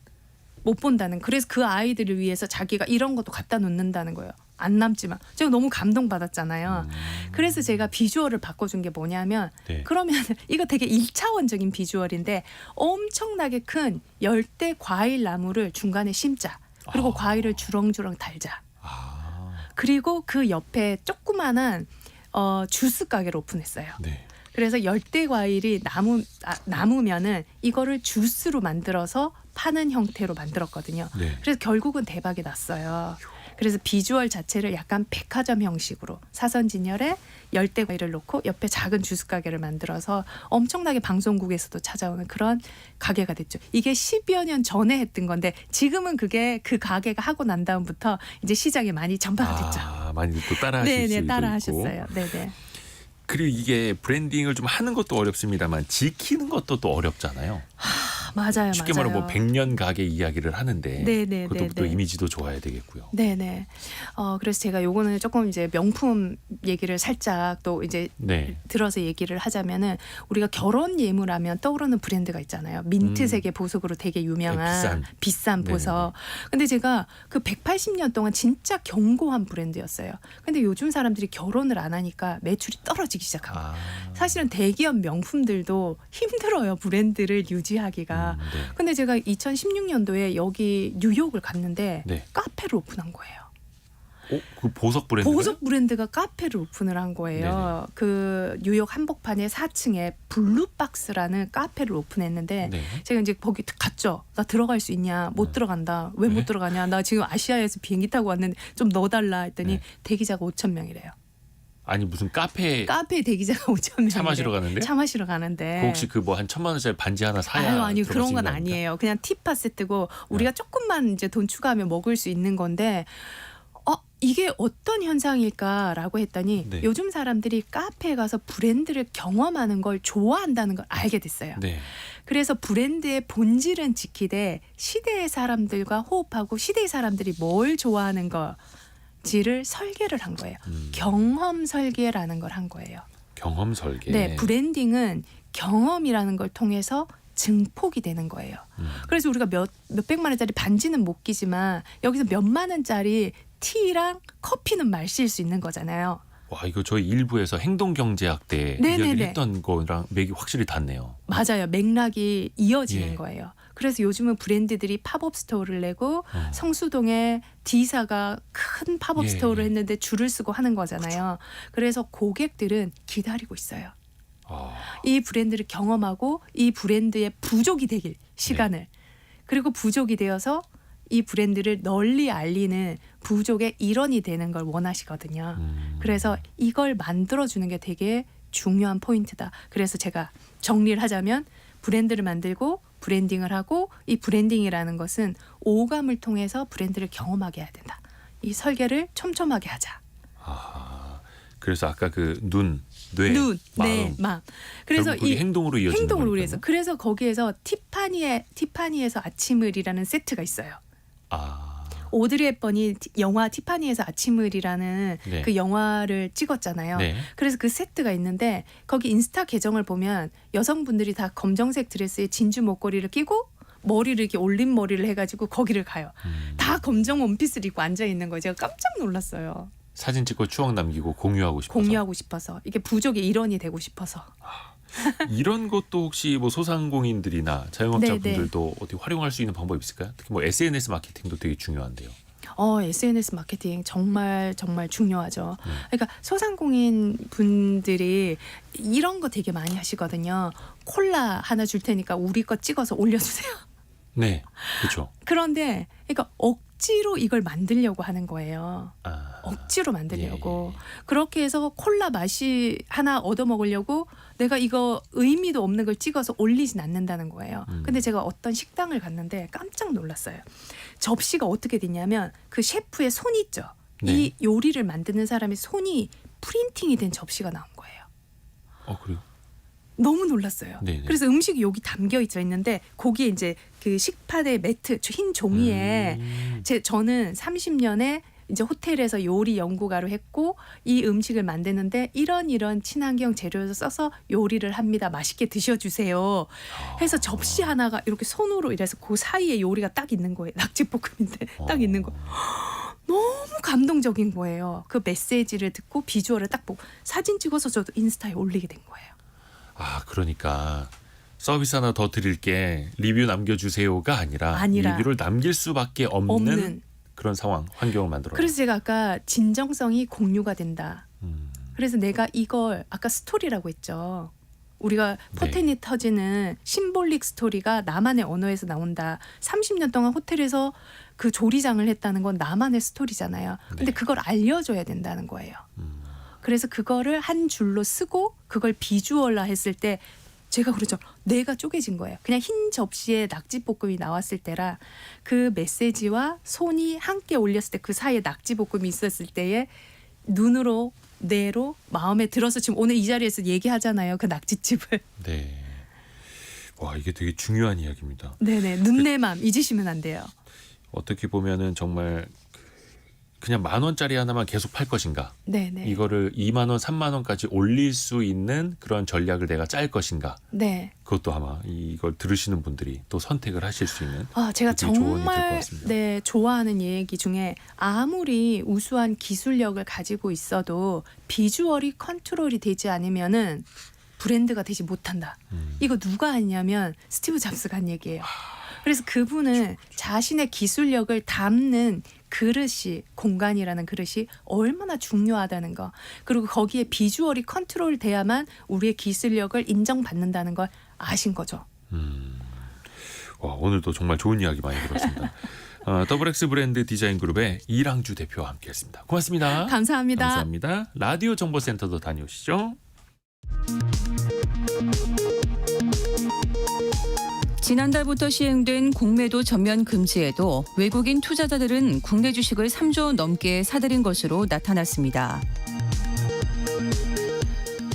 못 본다는. 그래서 그 아이들을 위해서 자기가 이런 것도 갖다 놓는다는 거예요. 안 남지만. 제가 너무 감동받았잖아요. 그래서 제가 비주얼을 바꿔준 게 뭐냐면 네. 그러면 이거 되게 1차원적인 비주얼인데 엄청나게 큰 열대 과일 나무를 중간에 심자. 그리고 과일을 주렁주렁 달자. 그리고 그 옆에 조그마한 주스 가게를 오픈했어요. 네. 그래서 열대 과일이 남으면은 이거를 주스로 만들어서 파는 형태로 만들었거든요. 네. 그래서 결국은 대박이 났어요. 그래서 비주얼 자체를 약간 백화점 형식으로 사선진열에 열대 과일을 놓고 옆에 작은 주스 가게를 만들어서 엄청나게 방송국에서도 찾아오는 그런 가게가 됐죠. 이게 10여 년 전에 했던 건데 지금은 그게 그 가게가 하고 난 다음부터 이제 시장에 많이 전파가 됐죠. 많이 또 따라하실 수도 있고. 따라하셨어요. 네네. 그리고 이게 브랜딩을 좀 하는 것도 어렵습니다만 지키는 것도 또 어렵잖아요. 맞아요, 쉽게 맞아요. 말하면 뭐 100년 가게 이야기를 하는데 네네, 그것도 또 네네. 이미지도 좋아야 되겠고요. 네네. 그래서 제가 요거는 조금 이제 명품 얘기를 살짝 또 이제 네. 들어서 얘기를 하자면은 우리가 결혼 예물하면 떠오르는 브랜드가 있잖아요. 민트색의 보석으로 되게 유명한 네, 비싼 네네네. 보석. 근데 제가 그 180년 동안 진짜 견고한 브랜드였어요. 근데 요즘 사람들이 결혼을 안 하니까 매출이 떨어지기 시작한 거예요. 사실은 대기업 명품들도 힘들어요. 브랜드를 유지하기가. 네. 근데 제가 2016년도에 여기 뉴욕을 갔는데 네. 카페를 오픈한 거예요. 그 보석 브랜드. 보석 브랜드가 카페를 오픈을 한 거예요. 그 뉴욕 한복판에 4층에 블루박스라는 카페를 오픈했는데 네. 제가 이제 거기 갔죠. 나 들어갈 수 있냐? 못 들어간다. 왜 못 네. 들어가냐? 나 지금 아시아에서 비행기 타고 왔는데 좀 넣어달라 했더니 네. 대기자가 5,000명이래요. 아니 무슨 카페 대기자가 5,000명. 차 마시러 가는데? 차 마시러 가는데. 그 혹시 그 뭐 한 1,000만 원짜리 반지 하나 사야 아니 들어갈 그런 수 건 있는 겁니까? 아니에요. 그냥 티파 세트고 우리가 조금만 이제 돈 추가하면 먹을 수 있는 건데 이게 어떤 현상일까라고 했더니 네. 요즘 사람들이 카페에 가서 브랜드를 경험하는 걸 좋아한다는 걸 알게 됐어요. 네. 그래서 브랜드의 본질은 지키되 시대의 사람들과 호흡하고 시대의 사람들이 뭘 좋아하는 거지를 설계를 한 거예요. 경험 설계라는 걸 한 거예요. 경험 설계. 네, 브랜딩은 경험이라는 걸 통해서 증폭이 되는 거예요. 그래서 우리가 몇백만 원짜리 반지는 못 끼지만 여기서 몇만 원짜리 티랑 커피는 마실 수 있는 거잖아요. 와 이거 저희 일부에서 행동경제학 때 네네네. 이야기를 했던 거랑 맥이 확실히 닿네요. 맞아요. 맥락이 이어지는 예. 거예요. 그래서 요즘은 브랜드들이 팝업 스토어를 내고 성수동에 D사가 큰 팝업 예, 스토어를 예. 했는데 줄을 쓰고 하는 거잖아요. 그래서 고객들은 기다리고 있어요. 이 브랜드를 경험하고 이 브랜드의 부족이 되길 시간을. 그리고 부족이 되어서 이 브랜드를 널리 알리는 부족의 일원이 되는 걸 원하시거든요. 그래서 이걸 만들어주는 게 되게 중요한 포인트다. 그래서 제가 정리를 하자면 브랜드를 만들고 브랜딩을 하고 이 브랜딩이라는 것은 오감을 통해서 브랜드를 경험하게 해야 된다. 이 설계를 촘촘하게 하자. 그래서 아까 그 눈, 뇌, 눈, 마음. 네, 마음. 그래서 결국 그게 이 행동으로 이어지는 행동으로 거니까요. 위해서. 그래서 거기에서 티파니에서 아침을이라는 세트가 있어요. 오드리 헵번이 영화 티파니에서 아침을이라는 네. 그 영화를 찍었잖아요. 네. 그래서 그 세트가 있는데 거기 인스타 계정을 보면 여성분들이 다 검정색 드레스에 진주 목걸이를 끼고 머리를 이렇게 올린 머리를 해가지고 거기를 가요. 다 검정 원피스를 입고 앉아 있는 거예요. 제가 깜짝 놀랐어요. 사진 찍고 추억 남기고 공유하고 싶어서. 공유하고 싶어서 이게 부족의 일원이 되고 싶어서. 이런 것도 혹시 뭐 소상공인들이나 자영업자분들도 어떻게 활용할 수 있는 방법이 있을까요? 특히 뭐 SNS 마케팅도 되게 중요한데요. SNS 마케팅 정말 중요하죠. 그러니까 소상공인 분들이 이런 거 되게 많이 하시거든요. 콜라 하나 줄 테니까 우리 거 찍어서 올려주세요. 네, 그렇죠. 그런데 그러니까 억지로 이걸 만들려고 하는 거예요. 억지로 만들려고. 그렇게 해서 콜라 맛이 하나 얻어 먹으려고 내가 이거 의미도 없는 걸 찍어서 올리진 않는다는 거예요. 근데 제가 어떤 식당을 갔는데 깜짝 놀랐어요. 접시가 어떻게 됐냐면 그 셰프의 손 있죠. 네. 이 요리를 만드는 사람의 손이 프린팅이 된 접시가 나온 거예요. 그래요? 너무 놀랐어요. 네네. 그래서 음식이 여기 담겨 있는데 거기에 이제 그 식판의 매트 흰 종이에 저는 30년에 이제 호텔에서 요리 연구가로 했고 이 음식을 만드는데 이런 친환경 재료를 써서 요리를 합니다. 맛있게 드셔주세요. 해서 접시 하나가 이렇게 손으로 이래서 그 사이에 요리가 딱 있는 거예요. 낙지볶음인데 딱 있는 거. 너무 감동적인 거예요. 그 메시지를 듣고 비주얼을 딱 보고 사진 찍어서 저도 인스타에 올리게 된 거예요. 그러니까 서비스 하나 더 드릴게 리뷰 남겨주세요가 아니라 리뷰를 남길 수밖에 없는 그런 상황, 환경을 만들어요. 그래서 제가 아까 진정성이 공유가 된다. 그래서 내가 이걸 아까 스토리라고 했죠. 우리가 포텐이 터지는 심볼릭 스토리가 나만의 언어에서 나온다. 30년 동안 호텔에서 그 조리장을 했다는 건 나만의 스토리잖아요. 근데 그걸 알려줘야 된다는 거예요. 그래서 그거를 한 줄로 쓰고 그걸 비주얼화 했을 때 제가 그러죠. 뇌가 쪼개진 거예요. 그냥 흰 접시에 낙지볶음이 나왔을 때라 그 메시지와 손이 함께 올렸을 때 그 사이에 낙지볶음이 있었을 때에 눈으로 뇌로 마음에 들어서 지금 오늘 이 자리에서 얘기하잖아요. 그 낙지집을. 네. 와, 이게 되게 중요한 이야기입니다. 네네. 눈내맘 잊으시면 안 돼요. 어떻게 보면은 정말 그냥 10,000원짜리 하나만 계속 팔 것인가? 네네. 이거를 2만 원, 3만 원까지 올릴 수 있는 그런 전략을 내가 짤 것인가? 네. 그것도 아마 이걸 들으시는 분들이 또 선택을 하실 수 있는 제가 되게 조언이 될것 정말 같습니다. 네, 좋아하는 얘기 중에 아무리 우수한 기술력을 가지고 있어도 비주얼이 컨트롤이 되지 않으면은 브랜드가 되지 못한다. 이거 누가 했냐면 스티브 잡스가 한 얘기예요. 그래서 그분은 자신의 기술력을 담는 그릇이, 공간이라는 그릇이 얼마나 중요하다는 거, 그리고 거기에 비주얼이 컨트롤 돼야만 우리의 기술력을 인정받는다는 걸 아신 거죠. 와, 오늘도 정말 좋은 이야기 많이 들었습니다. 더블X 브랜드 디자인 그룹의 이랑주 대표와 함께했습니다. 고맙습니다. 감사합니다. 감사합니다. 라디오 정보센터도 다녀오시죠. 지난달부터 시행된 공매도 전면 금지에도 외국인 투자자들은 국내 주식을 3조 원 넘게 사들인 것으로 나타났습니다.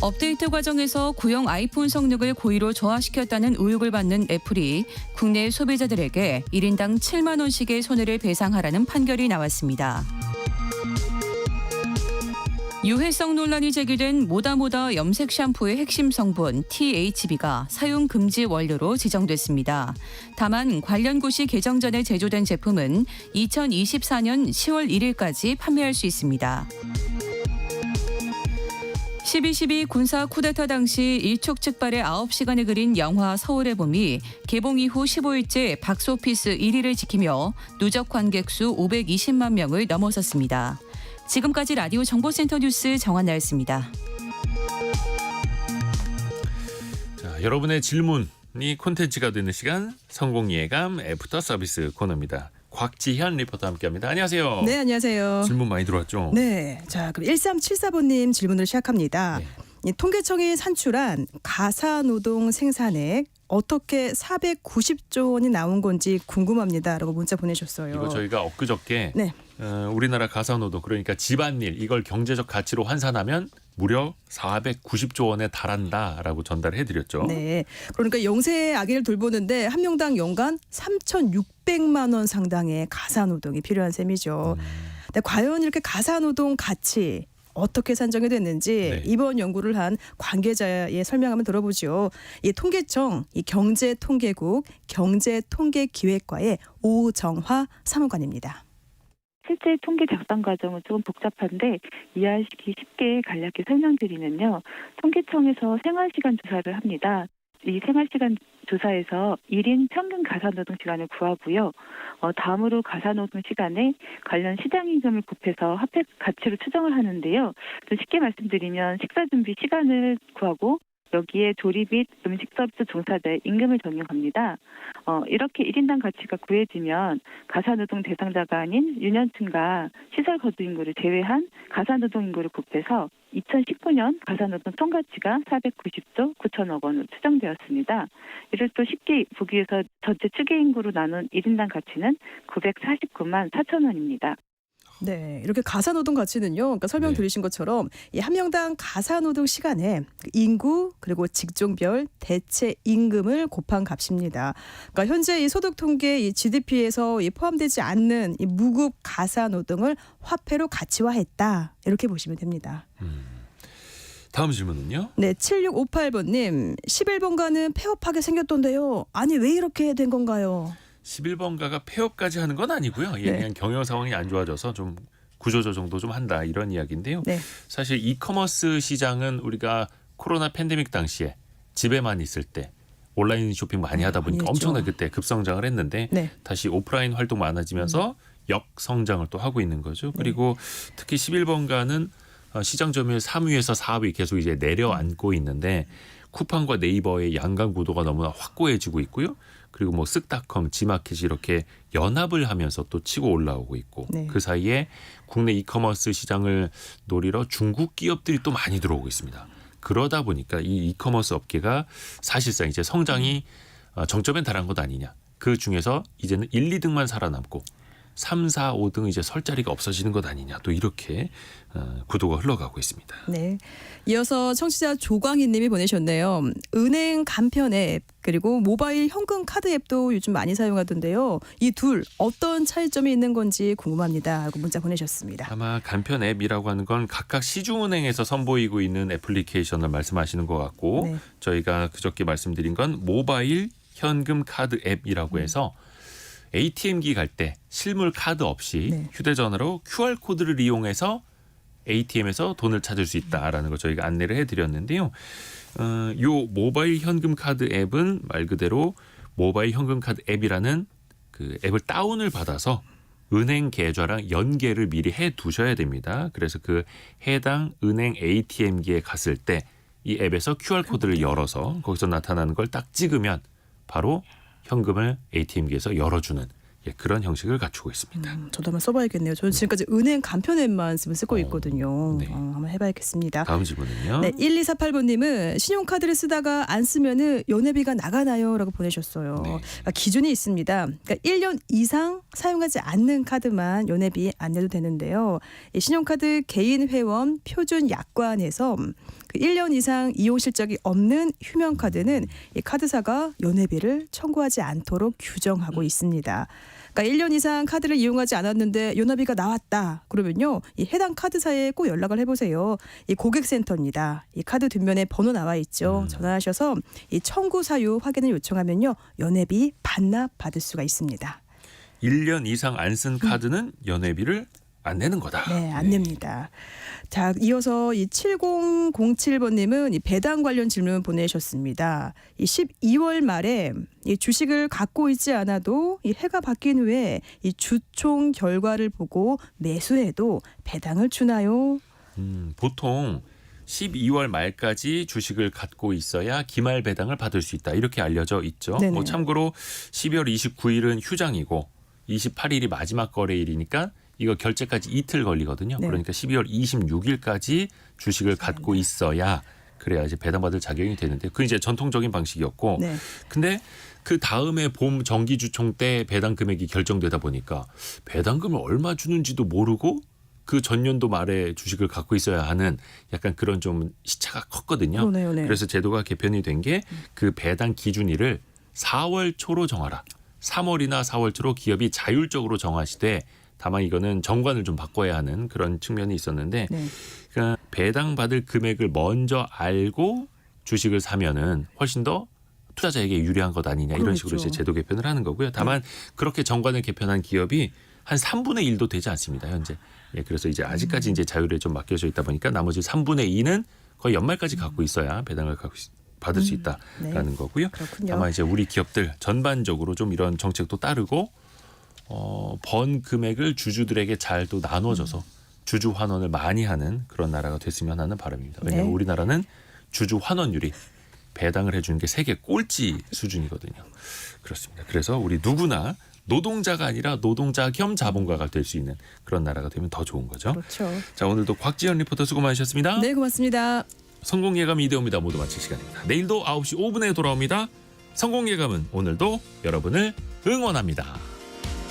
업데이트 과정에서 구형 아이폰 성능을 고의로 저하시켰다는 의혹을 받는 애플이 국내 소비자들에게 1인당 7만 원씩의 손해를 배상하라는 판결이 나왔습니다. 유해성 논란이 제기된 모다모다 염색 샴푸의 핵심 성분 THB가 사용 금지 원료로 지정됐습니다. 다만 관련 고시 개정 전에 제조된 제품은 2024년 10월 1일까지 판매할 수 있습니다. 12.12 군사 쿠데타 당시 일촉즉발의 9시간을 그린 영화 서울의 봄이 개봉 이후 15일째 박스오피스 1위를 지키며 누적 관객 수 520만 명을 넘어섰습니다. 지금까지 라디오 정보센터 뉴스 정한나였습니다. 자, 여러분의 질문이 콘텐츠가 되는 시간, 성공예감 애프터 서비스 코너입니다. 곽지현 리포터와 함께합니다. 안녕하세요. 네, 안녕하세요. 질문 많이 들어왔죠? 네, 자 그럼 1374번님 질문을 시작합니다. 네. 이 통계청이 산출한 가사노동 생산액 어떻게 490조 원이 나온 건지 궁금합니다라고 문자 보내셨어요. 이거 저희가 엊그저께 네. 우리나라 가사노동, 그러니까 집안일, 이걸 경제적 가치로 환산하면 무려 490조 원에 달한다라고 전달을 해드렸죠. 네, 그러니까 영세 아기를 돌보는데 한 명당 연간 3,600만 원 상당의 가사노동이 필요한 셈이죠. 근데 과연 이렇게 가사노동 가치 어떻게 산정이 됐는지 네. 이번 연구를 한 관계자의 설명 한번 들어보죠. 이 통계청, 이 경제통계국 경제통계기획과의 오정화 사무관입니다. 실제 통계 작성 과정은 조금 복잡한데 이해하시기 쉽게 간략히 설명드리면요. 통계청에서 생활시간 조사를 합니다. 이 생활시간 조사에서 1인 평균 가사노동 시간을 구하고요. 다음으로 가사노동 시간에 관련 시장임금을 곱해서 화폐 가치로 추정을 하는데요. 좀 쉽게 말씀드리면 식사 준비 시간을 구하고 여기에 조리 및 음식 서비스 종사자의 임금을 적용합니다. 이렇게 1인당 가치가 구해지면 가사노동 대상자가 아닌 유년층과 시설 거주 인구를 제외한 가사노동 인구를 곱해서 2019년 가사노동 총가치가 490조 9천억 원으로 추정되었습니다. 이를 또 쉽게 보기 위해서 전체 추계 인구로 나눈 1인당 가치는 949만 4천 원입니다. 네, 이렇게 가사노동 가치는요. 그러니까 설명 네. 들으신 것처럼 이 한 명당 가사노동 시간에 인구 그리고 직종별 대체 임금을 곱한 값입니다. 그러니까 현재 이 소득 통계 이 GDP에서 이 포함되지 않는 이 무급 가사노동을 화폐로 가치화했다. 이렇게 보시면 됩니다. 다음 질문은요? 네, 7658번님 11번가는 폐업하게 생겼던데요. 아니 왜 이렇게 된 건가요? 11번가가 폐업까지 하는 건 아니고요. 예, 네. 그냥 경영 상황이 안 좋아져서 좀 구조조정도 좀 한다, 이런 이야기인데요. 네. 사실 이커머스 시장은 우리가 코로나 팬데믹 당시에 집에만 있을 때 온라인 쇼핑 많이 하다 보니까 많이 했죠. 엄청나게 그때 급성장을 했는데 네. 다시 오프라인 활동 많아지면서 역성장을 또 하고 있는 거죠. 그리고 특히 11번가는 시장 점유율 3위에서 4위 계속 이제 내려앉고 있는데 쿠팡과 네이버의 양강 구도가 너무나 확고해지고 있고요. 그리고 뭐 쓱닷컴, 지마켓이 이렇게 연합을 하면서 또 치고 올라오고 있고 네. 그 사이에 국내 이커머스 시장을 노리러 중국 기업들이 또 많이 들어오고 있습니다. 그러다 보니까 이 이커머스 업계가 사실상 이제 성장이 정점에 달한 것 아니냐. 그 중에서 이제는 1, 2등만 살아남고 3, 4, 5등 이제 설 자리가 없어지는 것 아니냐 또 이렇게 구도가 흘러가고 있습니다. 네. 이어서 청취자 조광희 님이 보내셨네요. 은행 간편 앱 그리고 모바일 현금 카드 앱도 요즘 많이 사용하던데요. 이 둘 어떤 차이점이 있는 건지 궁금합니다. 하고 문자 보내셨습니다. 아마 간편 앱이라고 하는 건 각각 시중은행에서 선보이고 있는 애플리케이션을 말씀하시는 것 같고 네. 저희가 그저께 말씀드린 건 모바일 현금 카드 앱이라고 해서 ATM기 갈 때 실물 카드 없이 네. 휴대전화로 QR코드를 이용해서 ATM에서 돈을 찾을 수 있다라는 걸 저희가 안내를 해드렸는데요. 요 모바일 현금 카드 앱은 말 그대로 모바일 현금 카드 앱이라는 그 앱을 다운을 받아서 은행 계좌랑 연계를 미리 해 두셔야 됩니다. 그래서 그 해당 은행 ATM기에 갔을 때 이 앱에서 QR코드를 열어서 거기서 나타나는 걸 딱 찍으면 바로 현금을 ATM기에서 열어주는 그런 형식을 갖추고 있습니다. 저도 한번 써봐야겠네요. 저는 지금까지 은행 간편 앱만 쓰고 있거든요. 네. 한번 해봐야겠습니다. 다음 질문은요. 네, 1248번님은 신용카드를 쓰다가 안 쓰면은 연회비가 나가나요?라고 보내셨어요. 네. 그러니까 기준이 있습니다. 그러니까 1년 이상 사용하지 않는 카드만 연회비 안 내도 되는데요. 이 신용카드 개인 회원 표준 약관에서 그 1년 이상 이용 실적이 없는 휴면 카드는 이 카드사가 연회비를 청구하지 않도록 규정하고 있습니다. 그러니까 1년 이상 카드를 이용하지 않았는데 연회비가 나왔다. 그러면요. 이 해당 카드사에 꼭 연락을 해보세요. 이 고객센터입니다. 이 카드 뒷면에 번호 나와 있죠. 전화하셔서 이 청구 사유 확인을 요청하면요. 연회비 반납 받을 수가 있습니다. 1년 이상 안 쓴 카드는 연회비를 안 내는 거다. 네, 안 냅니다. 자, 이어서 이 7007번님은 이 배당 관련 질문 보내셨습니다. 이 12월 말에 이 주식을 갖고 있지 않아도 이 해가 바뀐 후에 이 주총 결과를 보고 매수해도 배당을 주나요? 보통 12월 말까지 주식을 갖고 있어야 기말 배당을 받을 수 있다. 이렇게 알려져 있죠. 네네. 뭐 참고로 12월 29일은 휴장이고 28일이 마지막 거래일이니까 이거 결제까지 이틀 걸리거든요. 네. 그러니까 12월 26일까지 주식을 갖고 있어야 그래야 이제 배당받을 자격이 되는데 그 이제 전통적인 방식이었고 네. 근데 그 다음에 봄 정기주총 때 배당 금액이 결정되다 보니까 배당금을 얼마 주는지도 모르고 그 전년도 말에 주식을 갖고 있어야 하는 약간 그런 좀 시차가 컸거든요. 그러네요, 네. 그래서 제도가 개편이 된 게 그 배당 기준일을 4월 초로 정하라. 3월이나 4월 초로 기업이 자율적으로 정하시되 다만 이거는 정관을 좀 바꿔야 하는 그런 측면이 있었는데 네. 그러니까 배당받을 금액을 먼저 알고 주식을 사면은 훨씬 더 투자자에게 유리한 것 아니냐 이런 식으로 그렇죠. 이제 제도 개편을 하는 거고요. 다만 그렇게 정관을 개편한 기업이 한 3분의 1도 되지 않습니다. 현재. 그래서 이제 아직까지 이제 자율에 좀 맡겨져 있다 보니까 나머지 3분의 2는 거의 연말까지 갖고 있어야 배당을 받을 수 있다라는 네. 거고요. 그렇군요. 다만 이제 우리 기업들 전반적으로 좀 이런 정책도 따르고 번 금액을 주주들에게 잘 또 나눠줘서 주주 환원을 많이 하는 그런 나라가 됐으면 하는 바람입니다. 왜냐하면 네. 우리나라는 주주 환원율이 배당을 해주는 게 세계 꼴찌 수준이거든요. 그렇습니다. 그래서 우리 누구나 노동자가 아니라 노동자 겸 자본가가 될 수 있는 그런 나라가 되면 더 좋은 거죠. 그렇죠. 자, 오늘도 곽지연 리포터 수고 많으셨습니다. 네, 고맙습니다. 성공예감 이대호입니다. 모두 마칠 시간입니다. 내일도 9시 5분에 돌아옵니다. 성공예감은 오늘도 여러분을 응원합니다.